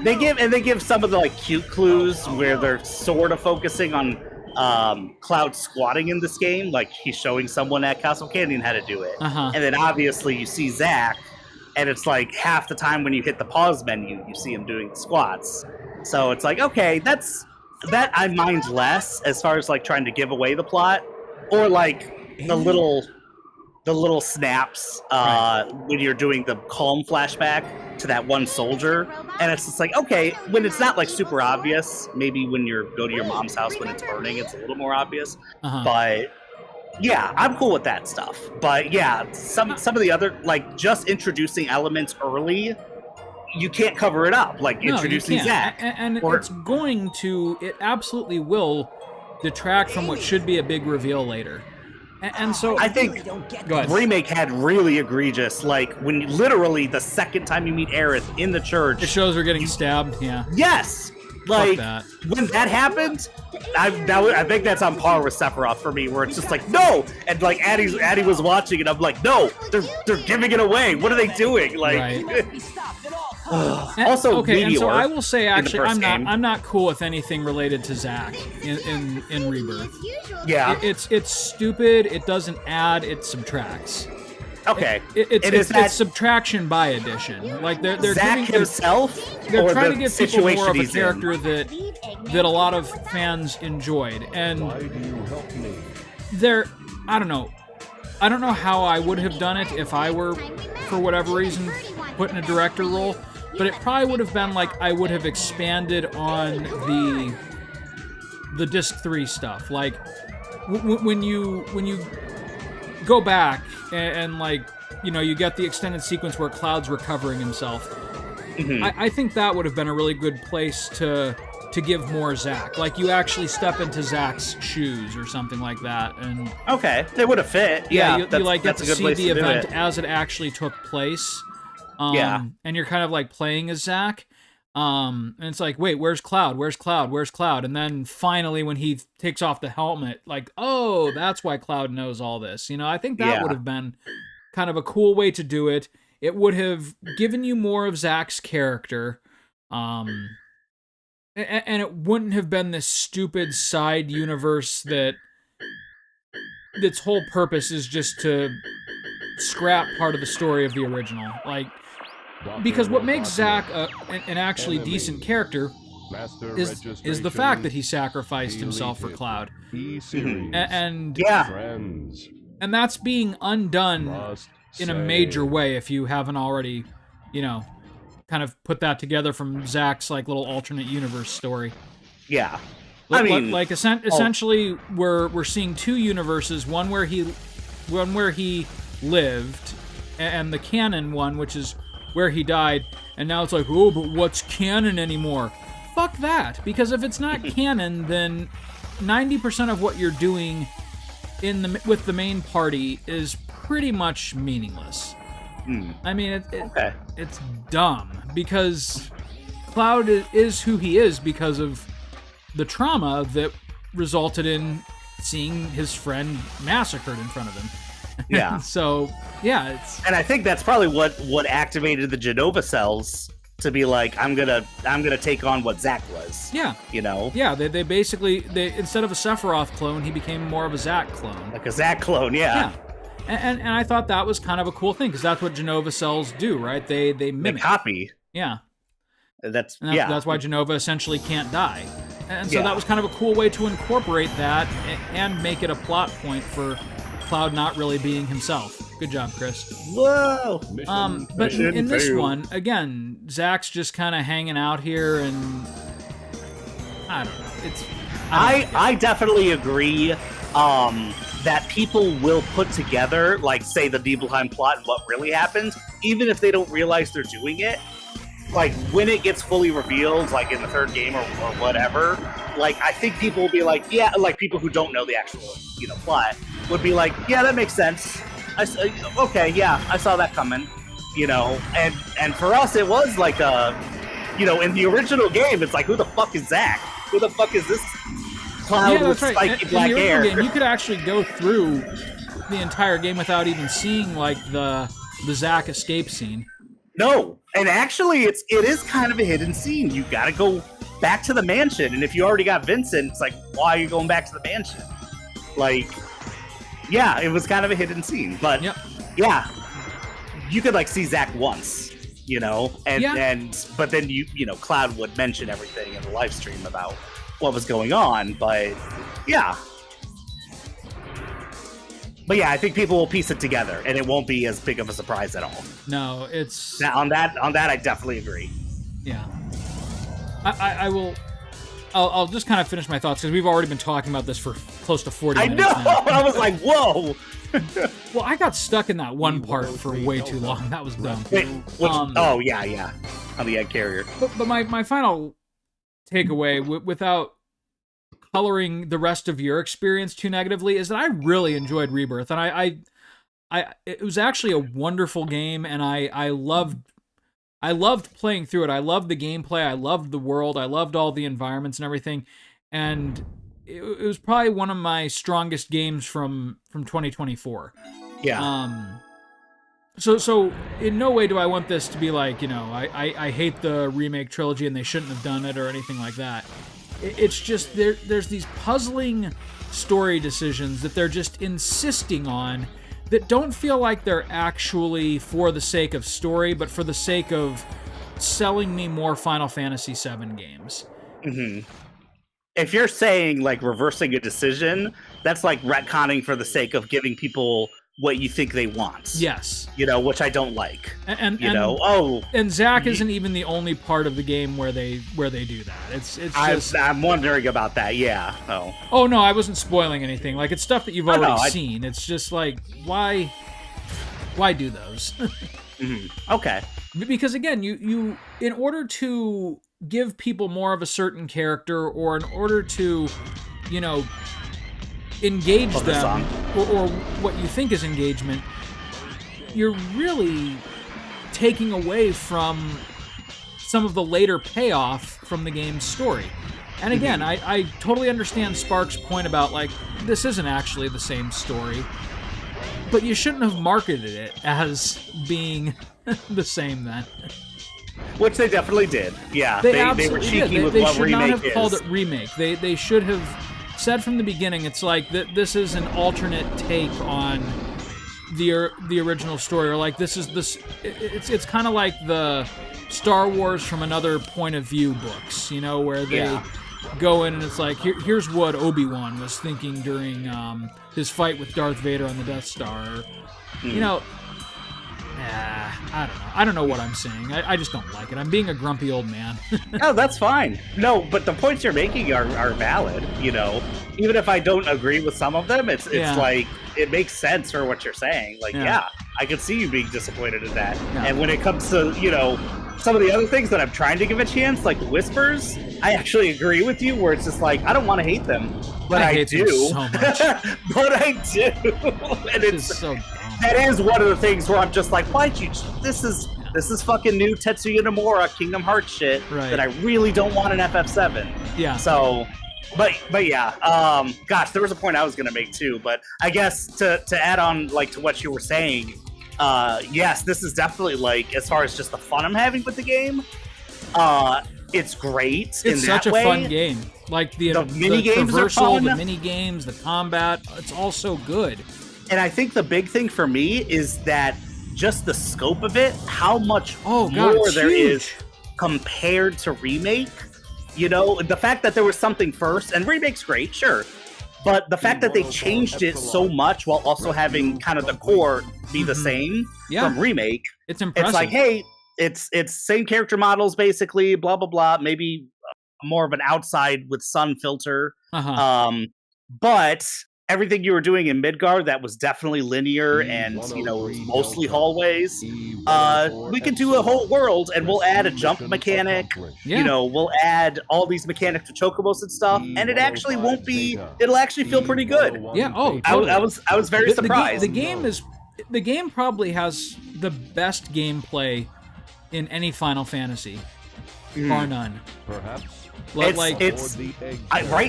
They give some of the, like, cute clues where they're sort of focusing on Cloud squatting in this game. Like, he's showing someone at Castle Canyon how to do it. And then, obviously, you see Zack, and it's like half the time when you hit the pause menu, you see him doing the squats. So it's like, okay, that I mind less as far as like trying to give away the plot, or like the little snaps when you're doing the calm flashback to that one soldier, and it's just like, okay, when it's not like super obvious. Maybe when you go to your mom's house when it's burning, it's a little more obvious. But yeah, I'm cool with that stuff. But yeah, some of the other, like, just introducing elements early, you can't cover it up, like introducing Zack. And it absolutely will detract from what should be a big reveal later. And so I think Remake had really egregious, like, when literally the second time you meet Aerith in the church, it shows her getting stabbed. Yeah. Yes. Like, when that happened, I think that's on par with Sephiroth for me, where it's just like, no! And like Addie was watching, and I'm like, no! They're giving it away! What are they doing? Like, also, okay, and so I will say, actually, I'm not cool with anything related to Zack in Rebirth. Yeah. It's stupid, it doesn't add, it subtracts. Okay. It's subtraction by addition. Like, they're Zack giving himself, they're or trying the to give people more of a he's character in? that a lot of fans enjoyed. And I don't know how I would have done it if I were, for whatever reason, put in a director role, but it probably would have been like I would have expanded on the Disc 3 stuff. Like, when you go back and like, you know, you get the extended sequence where Cloud's recovering himself. I think that would have been a really good place to give more Zack. Like, you actually step into Zack's shoes or something like that. And okay, they would have fit. Yeah, you like get to see the event as it actually took place. And you're kind of like playing as Zack. And it's like, wait, where's Cloud? Where's Cloud? Where's Cloud? And then finally, when he takes off the helmet, like, oh, that's why Cloud knows all this. You know, I think that would have been kind of a cool way to do it. It would have given you more of Zack's character. And it wouldn't have been this stupid side universe that its whole purpose is just to scrap part of the story of the original. Like, because what makes Zack an actually decent character is the fact that he sacrificed himself for Cloud. And that's being undone in a major way if you haven't already, kind of put that together from Zach's like little alternate universe story. Yeah. Essentially, we're seeing two universes: one where he lived, and the canon one, which is where he died. And now it's like, oh, but what's canon anymore? Fuck that! Because if it's not canon, then 90% of what you're doing with the main party is pretty much meaningless. I mean, it's dumb because Cloud is who he is because of the trauma that resulted in seeing his friend massacred in front of him. Yeah. So, yeah, and I think that's probably what activated the Genova cells to be like, I'm gonna take on what Zack was. Yeah. Yeah, they basically instead of a Sephiroth clone, he became more of a Zack clone. Like a Zack clone, yeah. And I thought that was kind of a cool thing because that's what Genova cells do, right? They mimic. They copy. Yeah. That's why Genova essentially can't die. And so that was kind of a cool way to incorporate that and make it a plot point for Cloud not really being himself. Good job, Chris. Whoa! But in this one, again, Zack's just kind of hanging out here, and I don't know. I definitely agree that people will put together, like, say, the Nibelheim plot and what really happened, even if they don't realize they're doing it. Like, when it gets fully revealed, like in the third game or whatever, like, I think people will be like, yeah, like people who don't know the actual, plot would be like, yeah, that makes sense. Okay, yeah, I saw that coming, and for us, it was like in the original game, it's like, who the fuck is Zack? Who the fuck is this Cloud with spiky black hair? Game, you could actually go through the entire game without even seeing like the Zack escape scene. No, and actually, it is kind of a hidden scene. You got to go back to the mansion, and if you already got Vincent, it's like, why are you going back to the mansion? Like, yeah, it was kind of a hidden scene, but yeah, you could like see Zack once, but then Cloud would mention everything in the live stream about what was going on, but yeah. But yeah, I think people will piece it together, and it won't be as big of a surprise at all. No, it's on that. I definitely agree. Yeah, I will. I'll just kind of finish my thoughts because we've already been talking about this for close to 40 minutes. I know. I was like, whoa. Well, I got stuck in that one part for way too long. That was dumb. Wait, oh yeah, on the egg carrier. But my final takeaway, without coloring the rest of your experience too negatively, is that I really enjoyed Rebirth, and it was actually a wonderful game, and I loved playing through it. I loved the gameplay, I loved the world, I loved all the environments and everything, and it was probably one of my strongest games from 2024. Yeah. So in no way do I want this to be like, I hate the remake trilogy and they shouldn't have done it or anything like that. It's just there's these puzzling story decisions that they're just insisting on that don't feel like they're actually for the sake of story, but for the sake of selling me more Final Fantasy VII games. Mm-hmm. If you're saying, like, reversing a decision, that's like retconning for the sake of giving people what you think they want. Yes. Which I don't like. And Zack isn't even the only part of the game where they do that. It's just... I'm wondering about that, yeah. Oh, no, I wasn't spoiling anything. Like, it's stuff that you've already seen. It's just like, why do those? Mm-hmm. Okay. Because, again, you in order to give people more of a certain character, or in order to, engage them, or what you think is engagement, you're really taking away from some of the later payoff from the game's story. And again, I totally understand Spark's point about, like, this isn't actually the same story, but you shouldn't have marketed it as being the same then. Which they definitely did. Yeah, they were cheeky with what remake is. They should not have called it remake. They should have said from the beginning, it's like this is an alternate take on the original story, or like this. It's kind of like the Star Wars from another point of view books, where they go in and it's like here's what Obi-Wan was thinking during his fight with Darth Vader on the Death Star. I don't know. I don't know what I'm saying. I just don't like it. I'm being a grumpy old man. No, that's fine. No, but the points you're making are valid, you know. Even if I don't agree with some of them, it's like, it makes sense for what you're saying. Like, yeah, I could see you being disappointed in that. Yeah. And when it comes to, you know, some of the other things that I'm trying to give a chance, like Whispers, I actually agree with you, where it's just like, I don't want to hate them, but I hate do. Them so much. But I do. And it's so dumb. That is one of the things where I'm just like, why'd you? This is fucking new Tetsuya Nomura Kingdom Hearts shit that I really don't want in FF7. Yeah. So, but yeah. Gosh, there was a point I was gonna make too, but I guess to add on like to what you were saying, yes, this is definitely like, as far as just the fun I'm having with the game, it's great. It's such a fun game. Like the mini games are fun. The mini games, the combat, it's all so good. And I think the big thing for me is that just the scope of it, how much more there is compared to Remake. You know, the fact that there was something first, and Remake's great, sure. But the fact that they changed it so much while also having kind of the core be the same from Remake. It's impressive. It's like, hey, it's same character models basically, blah, blah, blah. Maybe more of an outside with sun filter. But everything you were doing in Midgard, that was definitely linear and, you know, mostly hallways. We could do a whole world and we'll add a jump mechanic. Yeah. You know, we'll add all these mechanics to chocobos and stuff, and it actually won't be, it'll actually feel pretty good. Yeah, totally. I was very surprised. The game probably has the best gameplay in any Final Fantasy, bar none. Perhaps. Right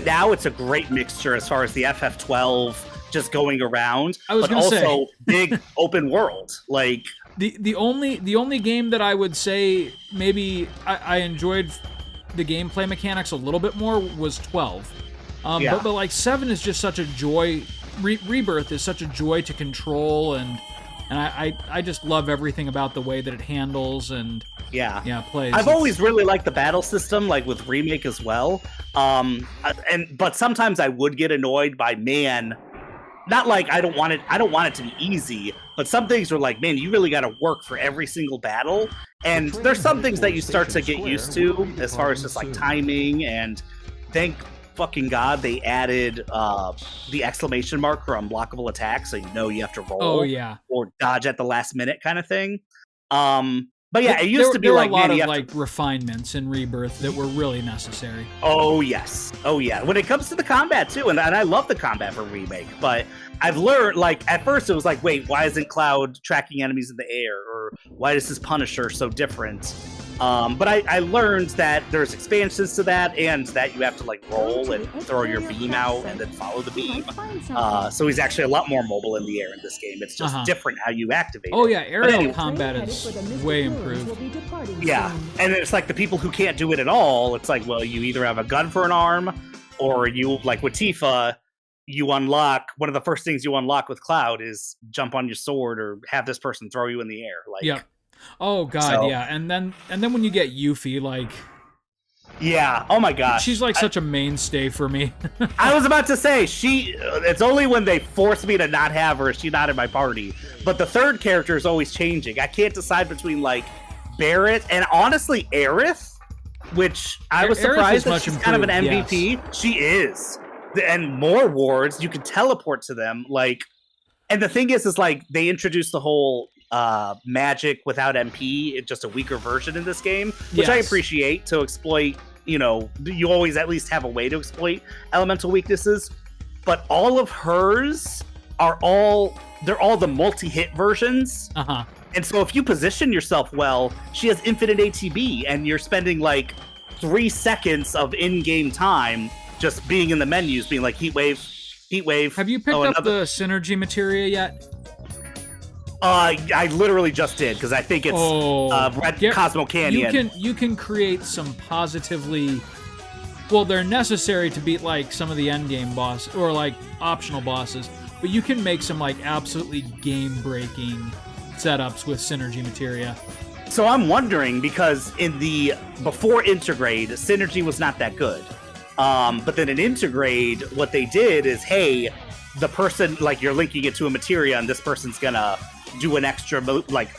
now it's a great mixture as far as the FF12 just going around, but also big open world. Like the only game that I would say maybe I enjoyed the gameplay mechanics a little bit more was 12. But like 7 is just such a joy. Rebirth is such a joy to control, and I just love everything about the way that it handles and plays. I've always really liked the battle system, like with Remake as well. But sometimes I would get annoyed by, man, not like I don't want it to be easy, but some things are like, man, you really got to work for every single battle. And there's some things that you start to get used to as far as just like timing, and thank fucking God they added the exclamation mark for unblockable attacks, so you know you have to roll or dodge at the last minute kind of thing. But yeah, it used to be like, there were a lot of like refinements in Rebirth that were really necessary. Oh yes, oh yeah. When it comes to the combat too, and I love the combat for Remake, but I've learned, like, at first it was like, wait, why isn't Cloud tracking enemies in the air, or why is his Punisher so different? But I learned that there's expansions to that, and that you have to like roll and throw your beam out and then follow the beam. So he's actually a lot more mobile in the air in this game. It's just different how you activate it. Oh yeah, aerial combat is way improved. Yeah, and it's like the people who can't do it at all, it's like, well, you either have a gun for an arm, or you, like with Tifa, you unlock, one of the first things you unlock with Cloud is jump on your sword or have this person throw you in the air. Like, oh god, yeah. And then when you get Yuffie, like, yeah, oh my gosh, she's like such a mainstay for me. I was about to say, it's only when they force me to not have her, she's not in my party. But the third character is always changing. I can't decide between like Barrett and honestly Aerith, which I was surprised that she's kind of an MVP. Yes. She is. And more wards, you can teleport to them. Like, and the thing is like they introduced the whole magic without MP, it's just a weaker version in this game, which I appreciate, to exploit, you know, you always at least have a way to exploit elemental weaknesses. But all of hers are they're all the multi-hit versions. And so if you position yourself well, she has infinite ATB, and you're spending like 3 seconds of in-game time just being in the menus, being like heat wave. Have you picked up the synergy materia yet? I literally just did, because I think it's Red Cosmo Canyon. You can create some positively, well, they're necessary to beat like some of the end game boss or like optional bosses, but you can make some like absolutely game breaking setups with synergy materia. So I'm wondering, because in the before Intergrade, synergy was not that good. But then in Intergrade, what they did is, hey, the person, like, you're linking it to a materia, and this person's gonna do an extra like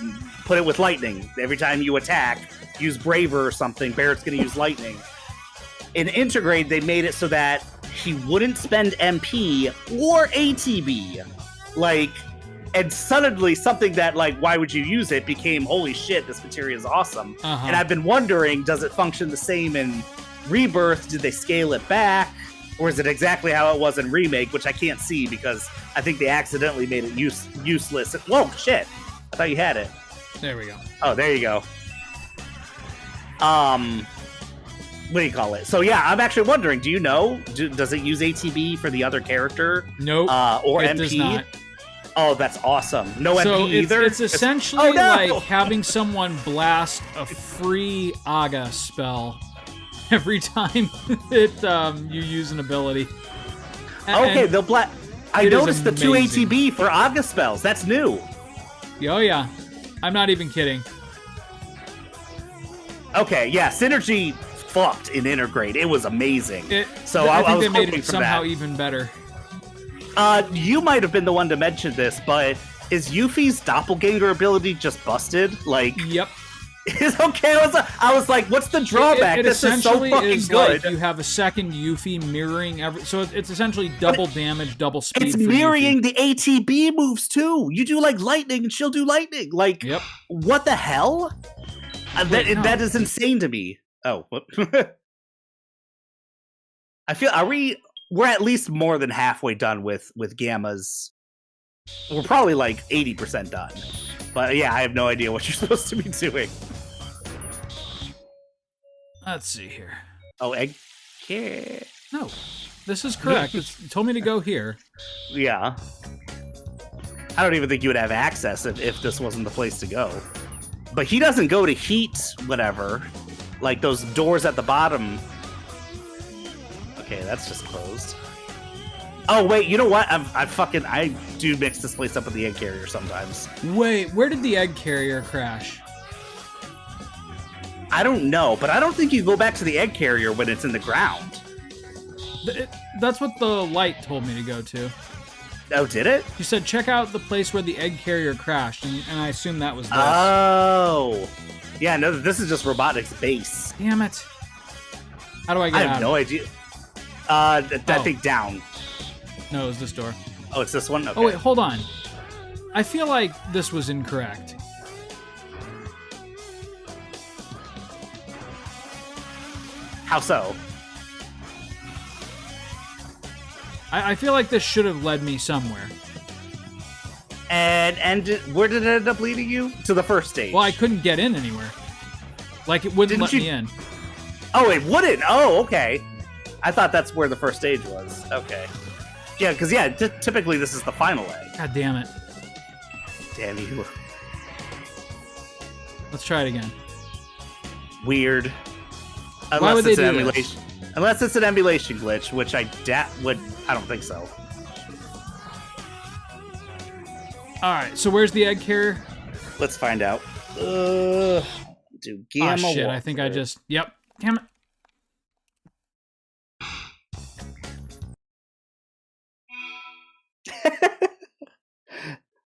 put it with lightning every time you attack. Use Braver or something. Barrett's going to use lightning. In Intergrade, they made it so that he wouldn't spend MP or ATB. Like, and suddenly something that, like, why would you use it became, holy shit, this materia is awesome. And I've been wondering, does it function the same in Rebirth? Did they scale it back? Or is it exactly how it was in Remake, which I can't see because I think they accidentally made it useless. Whoa, shit. I thought you had it. There we go. Oh, there you go. What do you call it? So yeah, I'm actually wondering, do you know, does it use ATB for the other character? Nope. Or it MP? Does not. Oh, that's awesome. No MP either? It's essentially like having someone blast a free Aga spell every time you use an ability. Okay, they'll blast. I noticed the 2 ATB for Aga spells. That's new. Oh yeah. I'm not even kidding. Okay, yeah, Synergy fucked in Intergrade. It was amazing. I think they made it somehow even better. You might have been the one to mention this, but is Yuffie's doppelganger ability just busted? Like, yep. It's okay. I was like, what's the drawback? This is so fucking good. Like you have a second Yuffie mirroring so it's essentially double damage, double speed. It's mirroring the ATB moves too. You do like lightning, and she'll do lightning. Like, yep. What the hell? That is insane to me. Oh, I feel we're at least more than halfway done with Gamma's. We're probably like 80% done. But yeah, I have no idea what you're supposed to be doing. Let's see here. Oh, egg care. No, this is correct. It told me to go here. Yeah. I don't even think you would have access if this wasn't the place to go. But he doesn't go to heat, whatever. Like those doors at the bottom. Okay, that's just closed. Oh, wait, you know what? I do mix this place up with the egg carrier sometimes. Wait, where did the egg carrier crash? I don't know, but I don't think you go back to the egg carrier when it's in the ground. That's what the light told me to go to. Oh, did it? You said check out the place where the egg carrier crashed, and I assume that was this. Oh. Yeah, no, this is just Robotics base. Damn it. How do I get out? I have no idea. I think down. No, it was this door. Oh, it's this one? Okay. Oh, wait, hold on. I feel like this was incorrect. How so? I feel like this should have led me somewhere. And where did it end up leading you? To the first stage. Well, I couldn't get in anywhere. Like, it wouldn't let me in. Oh, it wouldn't? Oh, okay. I thought that's where the first stage was. Okay. Yeah, because, typically this is the final egg. God damn it. Damn you. Let's try it again. Weird. Why would they do this? Unless it's an emulation glitch, which I don't think so. Alright, so where's the egg carrier? Let's find out. Do Gamma shit, I think I just... Yep. Damn it.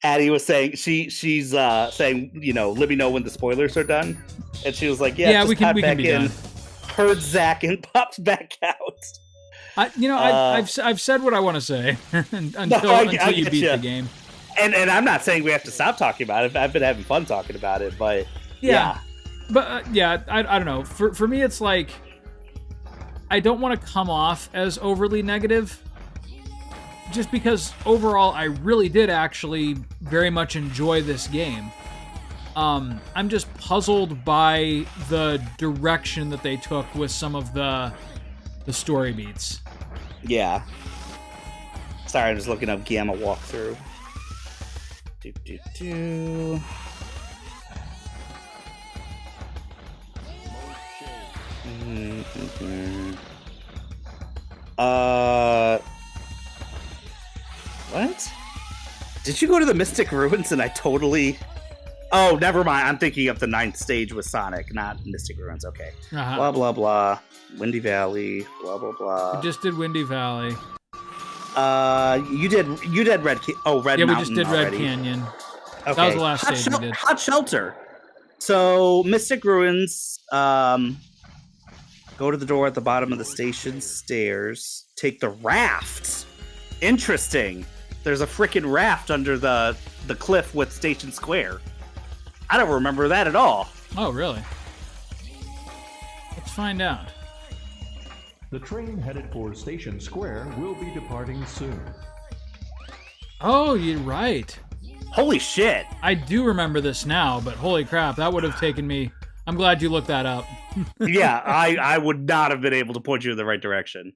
Addie was saying she's saying, let me know when the spoilers are done. And she was like, yeah, we can be done. Heard Zach and popped back out. I've said what I want to say until you beat the game. And I'm not saying we have to stop talking about it. I've been having fun talking about it, but yeah. But I don't know. For me, it's like I don't want to come off as overly negative, just because overall I really did actually very much enjoy this game. I'm just puzzled by the direction that they took with some of the story beats. Yeah. Sorry, I'm just looking up Gamma walkthrough. What? Did you go to the Mystic Ruins and I totally... Oh, never mind. I'm thinking of the 9th stage with Sonic, not Mystic Ruins. Okay. Blah, blah, blah. Windy Valley. Blah, blah, blah. We just did Windy Valley. You did Red Red yeah, Mountain we just did already. Red Canyon. Okay. That was the last stage we did. Hot Shelter. So, Mystic Ruins, go to the door at the bottom of the station stairs, take the raft. Interesting. There's a freaking raft under the cliff with Station Square. I don't remember that at all. Oh, really? Let's find out. The train headed for Station Square will be departing soon. Oh, you're right. Holy shit. I do remember this now, but holy crap, that would have taken me... I'm glad you looked that up. Yeah, I would not have been able to point you in the right direction.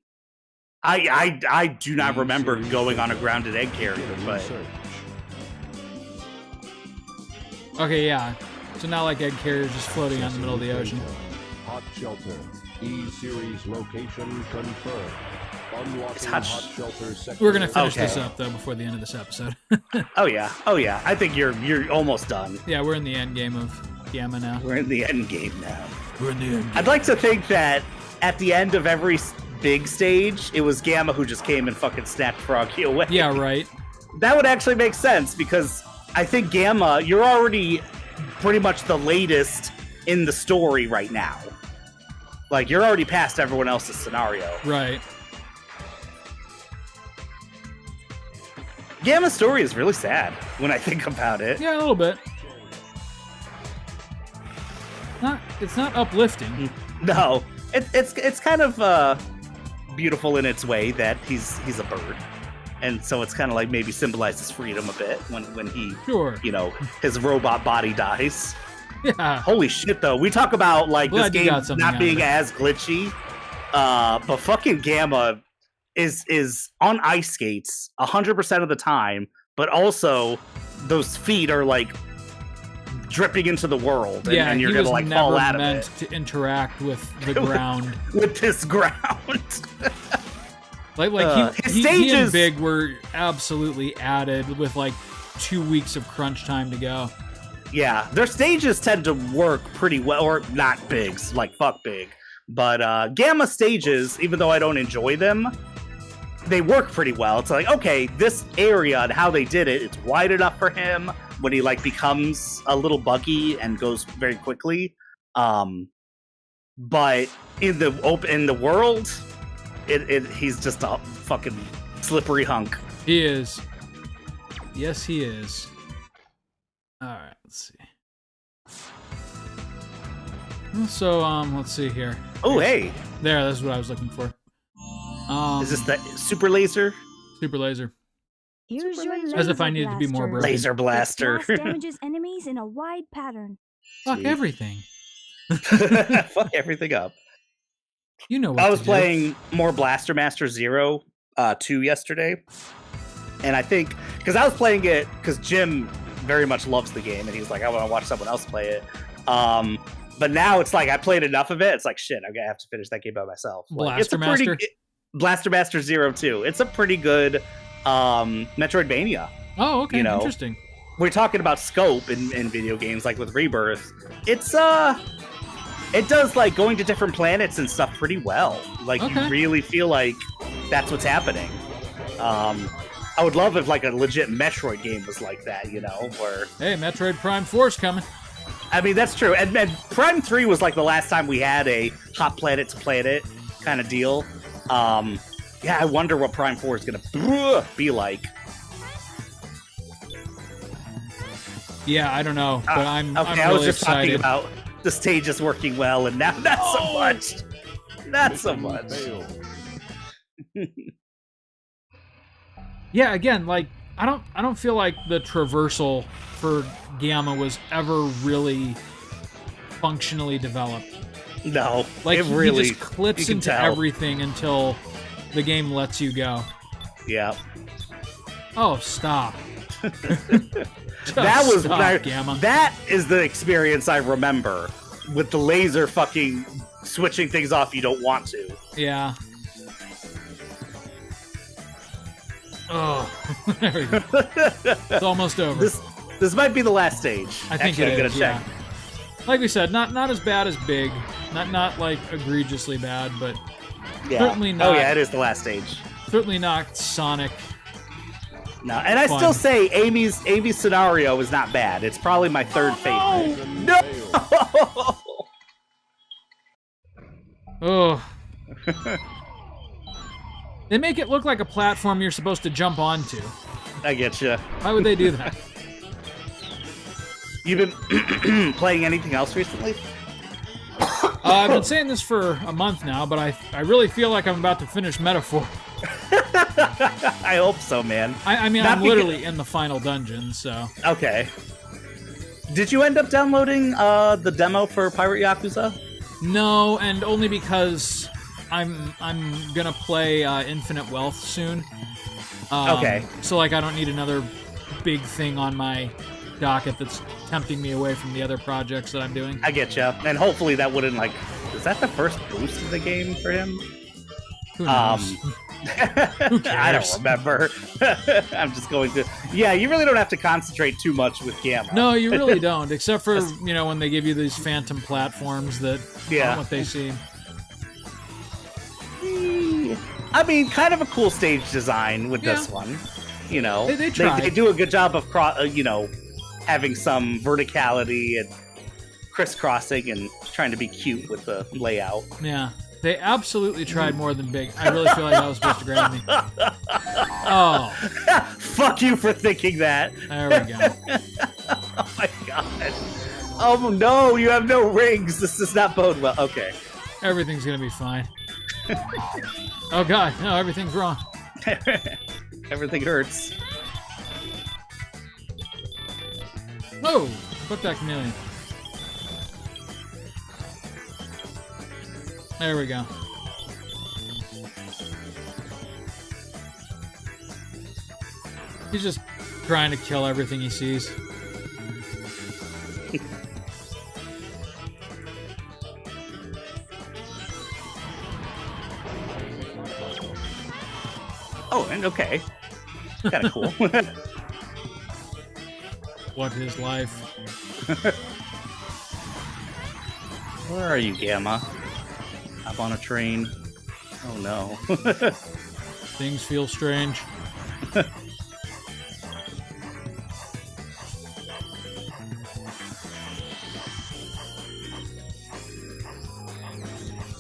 I do not remember going on a grounded egg carrier, but... Okay, yeah. So now like egg carriers just floating out in the middle of the ocean. Hot Shelter. E-Series location confirmed. Unlocking Hot Shelter sector. We're gonna finish this up though before the end of this episode. Oh yeah. I think you're almost done. Yeah, we're in the end game of Gamma now. We're in the end game now. We're in the end game. I'd like to think that at the end of every big stage, it was Gamma who just came and fucking snatched Froggy away. Yeah, right. That would actually make sense because I think Gamma, you're already pretty much the latest in the story right now. Like, you're already past everyone else's scenario. Right. Gamma's story is really sad when I think about it. Yeah, a little bit. It's not uplifting. No, it's kind of beautiful in its way that he's a bird, and so it's kind of like maybe symbolizes freedom a bit when he, sure, his robot body dies. Yeah. Holy shit, though. We talk about like Glad this game not being as glitchy, but fucking Gamma is on ice skates 100% of the time, but also those feet are like dripping into the world, and you're gonna like fall out of it. He was never meant to interact with the ground. with this ground. He and Big were absolutely added with like 2 weeks of crunch time to go. Yeah, their stages tend to work pretty well, or not Big's, like fuck Big. But Gamma stages, even though I don't enjoy them, they work pretty well. It's like, okay, this area and how they did it, it's wide enough for him when he like becomes a little buggy and goes very quickly. But in the world, he's just a fucking slippery hunk. He is. Yes, he is. All right, let's see. So, let's see here. Oh, hey. There, that's what I was looking for. Is this the super laser? Super laser. Here's your laser As if I needed to be more broken. Laser blaster. It damages enemies in a wide pattern. Fuck everything. Fuck everything up. You know what I was playing more Blaster Master Zero 2 yesterday. And I think, because I was playing it, because Jim very much loves the game, and he was like, I want to watch someone else play it. But now it's like, I played enough of it, it's like, shit, I'm going to have to finish that game by myself. Blaster Master? Blaster Master Zero 2. It's a pretty good Metroidvania. Oh, okay, interesting. We're talking about scope in video games, like with Rebirth. It's, it does, like, going to different planets and stuff pretty well. Like, you really feel like that's what's happening. I would love if, like, a legit Metroid game was like that, where... Hey, Metroid Prime 4's coming. I mean, that's true. And Prime 3 was, like, the last time we had a hot planet to planet kind of deal. Yeah, I wonder what Prime 4 is going to be like. Yeah, I don't know, but I'm really I was just excited. talking about the stage is working well, and now not so much. Not so much. Yeah, again, like I don't feel like the traversal for Gamma was ever really functionally developed. No, like it he really just clips into tell. everything until the game lets you go. Yeah. Oh, stop. That was Gamma. That is the experience I remember with the laser fucking switching things off you don't want to. Yeah. Oh, there we go. It's almost over. This might be the last stage. I think Actually, it I'm is. gonna check. Yeah. Like we said, not as bad as Big, not like egregiously bad, but Yeah. certainly not. Oh yeah, it is the last stage. Certainly not Sonic. No, and I fun. still say Amy's scenario is not bad. It's probably my third favorite. No. Oh. They make it look like a platform you're supposed to jump onto. I get you. Why would they do that? You've been playing anything else recently? I've been saying this for a month now, but I really feel like I'm about to finish Metaphor. I hope so, man. I mean, Not I'm literally in the final dungeon, so... Okay. Did you end up downloading the demo for Pirate Yakuza? No, and only because I'm gonna play Infinite Wealth soon. Okay. So, like, I don't need another big thing on my docket that's tempting me away from the other projects that I'm doing. I get you. And hopefully that wouldn't, like... Is that the first boost of the game for him? Who knows? Who cares? I don't remember. I'm just going to... Yeah, you really don't have to concentrate too much with Gamma. No, you really don't, except for, you know, when they give you these phantom platforms that aren't what they seem. I mean, kind of a cool stage design with this one. You know, they tried. They do a good job of, you know, having some verticality and crisscrossing and trying to be cute with the layout. Yeah, they absolutely tried more than big. I really feel like that was supposed to grab me. Oh. Fuck you for thinking that. There we go. Oh my god. Oh no, you have no rings. This does not bode well. Okay. Everything's gonna be fine. Oh god, no, everything's wrong. Everything hurts. Whoa! Fuck that chameleon. There we go. He's just trying to kill everything he sees. Oh, and okay. Kind of cool. What is life? Where are you, Gamma? Up on a train. Oh no. Things feel strange.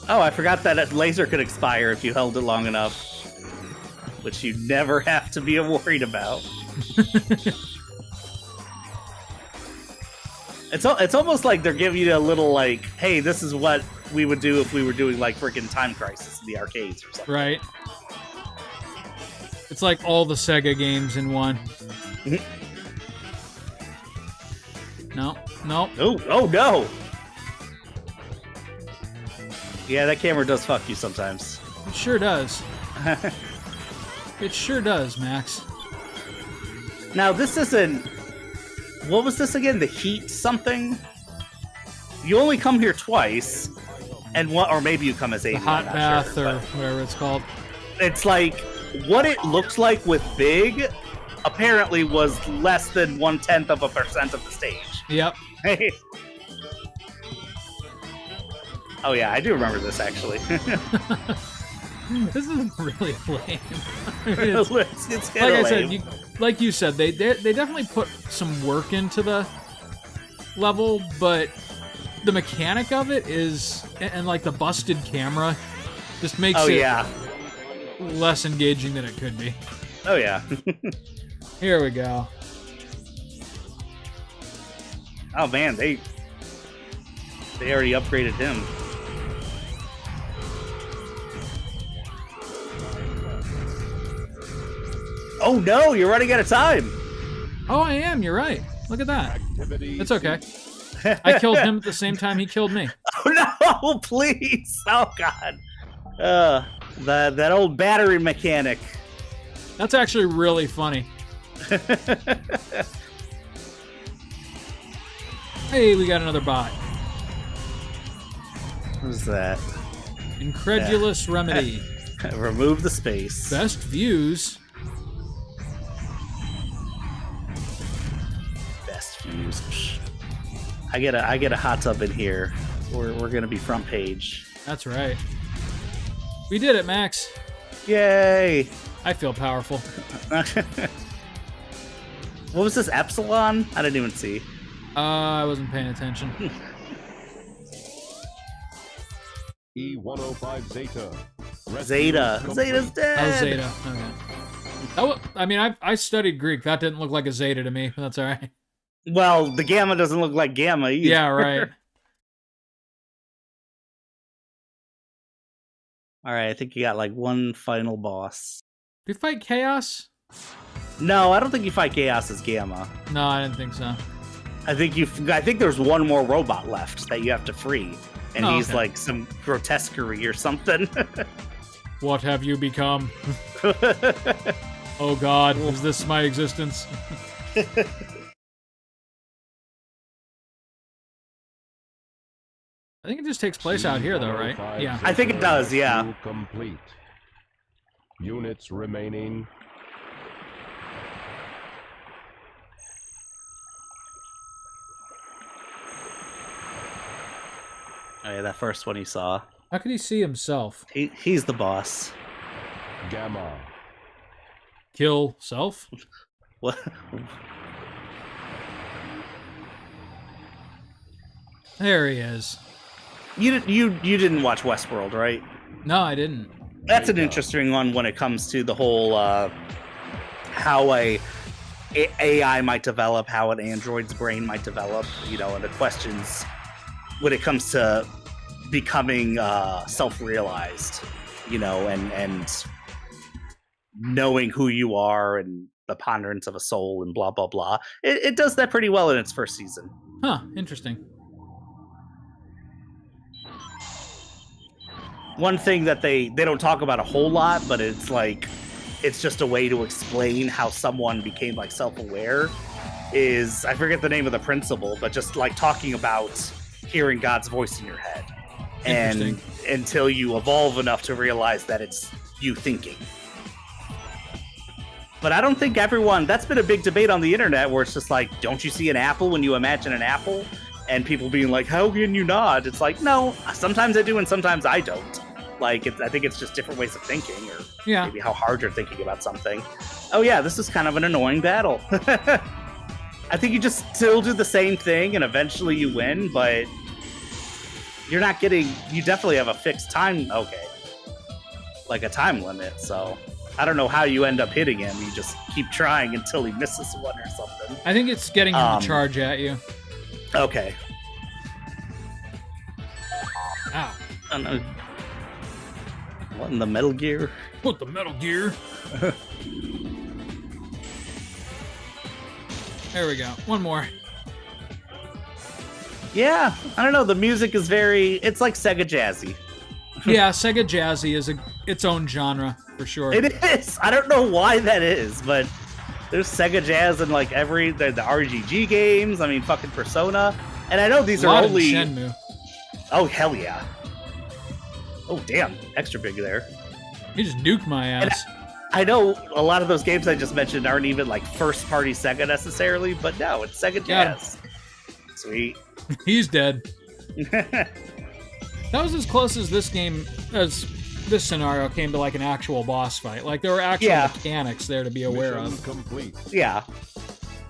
Oh, I forgot that a laser could expire if you held it long enough. Which you never have to be worried about. It's almost like they're giving you a little, like, hey, this is what we would do if we were doing, like, freaking Time Crisis in the arcades or something. Right. It's like all the SEGA games in one. No. Oh no! Yeah, that camera does fuck you sometimes. It sure does. It sure does, Max. Now, this isn't... What was this again? The heat something? You only come here twice, and what? Or maybe you come as Amy. The hot bath, sure, or whatever it's called. It's like, what it looks like with Big, apparently was less than 0.1% of the stage. Yep. Hey. Oh yeah, I do remember this, actually. This is really lame. It's like kinda I said, lame. like you said, they definitely put some work into the level, but the mechanic of it is, and like the busted camera, just makes it less engaging than it could be. Oh yeah. Here we go. Oh man, they already upgraded him. Oh no, you're running out of time. Oh, I am. You're right. Look at that. It's okay. I killed him at the same time he killed me. Oh no, please. Oh god. That old battery mechanic. That's actually really funny. Hey, we got another bot. What's that? Incredulous Remedy. Remove the space. Best views. Best views. I get a hot tub in here. We're gonna be front page. That's right. We did it, Max. Yay! I feel powerful. What was this, Epsilon? I didn't even see. I wasn't paying attention. E105 Zeta. Zeta's dead. Oh, Zeta. Okay. I mean, I studied Greek. That didn't look like a Zeta to me, but that's all right. Well, the Gamma doesn't look like Gamma either. Yeah, right. All right, I think you got like one final boss. Do you fight Chaos? No, I don't think you fight Chaos as Gamma. No, I didn't think so. I think there's one more robot left that you have to free, and he's like some grotesquerie or something. What have you become? Oh God, is this my existence? I think it just takes place out here, though, right? Yeah. I think it does, yeah. Complete. Units remaining. Oh yeah, that first one you saw. How could he see himself? He's the boss. Gamma. Kill self? What? There he is. You didn't watch Westworld, right? No, I didn't. That's an interesting one when it comes to the whole how a AI might develop, how an android's brain might develop, you know, and the questions when it comes to becoming self-realized, you know, and knowing who you are and the ponderance of a soul and blah, blah, blah. It does that pretty well in its first season. Huh, interesting. One thing that they don't talk about a whole lot, but it's like, it's just a way to explain how someone became like self-aware is, I forget the name of the principle, but just like talking about hearing God's voice in your head. And until you evolve enough to realize that it's you thinking. But I don't think everyone, that's been a big debate on the internet where it's just like, don't you see an apple when you imagine an apple? And people being like, how can you not? It's like, no, sometimes I do and sometimes I don't. Like, I think it's just different ways of thinking, or maybe how hard you're thinking about something. Oh yeah, this is kind of an annoying battle. I think you just still do the same thing and eventually you win, but you're not getting, you definitely have a fixed time, like a time limit, so I don't know how you end up hitting him. You just keep trying until he misses one or something. I think it's getting him to charge at you. Okay. Ow. I don't know. What in the Metal Gear? What, the Metal Gear? There we go. One more. Yeah, I don't know. The music is it's like Sega Jazzy. Yeah, Sega Jazzy is its own genre, for sure. It is. I don't know why that is, but there's Sega Jazz in like the RGG games. I mean, fucking Persona. And I know these are only... Shenmue. Oh, hell yeah. Oh, damn. Extra big there. You just nuked my ass. I know a lot of those games I just mentioned aren't even like first-party Sega necessarily, but no, it's Sega Jazz. Sweet. He's dead. That was as close as this scenario came to like an actual boss fight. Like there were actual mechanics there to be aware of. Complete. Yeah.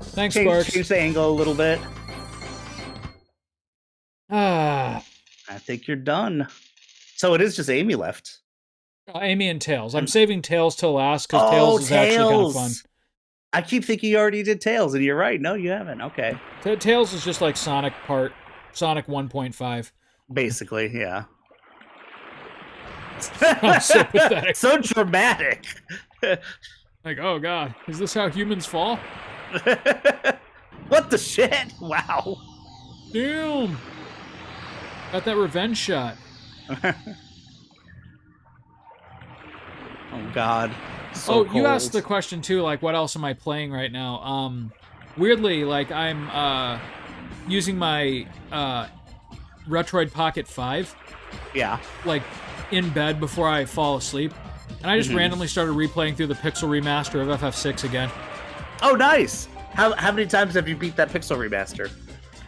Thanks, Sparks. Change the angle a little bit. I think you're done. So it is just Amy left. Amy and Tails. I'm saving Tails till last because Tails is actually kind of fun. I keep thinking you already did Tails, and you're right. No, you haven't. Okay. Tails is just like Sonic 1.5. Basically, yeah. I'm so pathetic. So dramatic. Like, oh god, is this how humans fall? What the shit? Wow. Damn. Got that revenge shot. Oh god. So cold. You asked the question too, like what else am I playing right now? Weirdly, like I'm using my Retroid Pocket 5. Yeah. Like in bed before I fall asleep. And I just randomly started replaying through the Pixel Remaster of FF6 again. Oh nice. How many times have you beat that Pixel Remaster?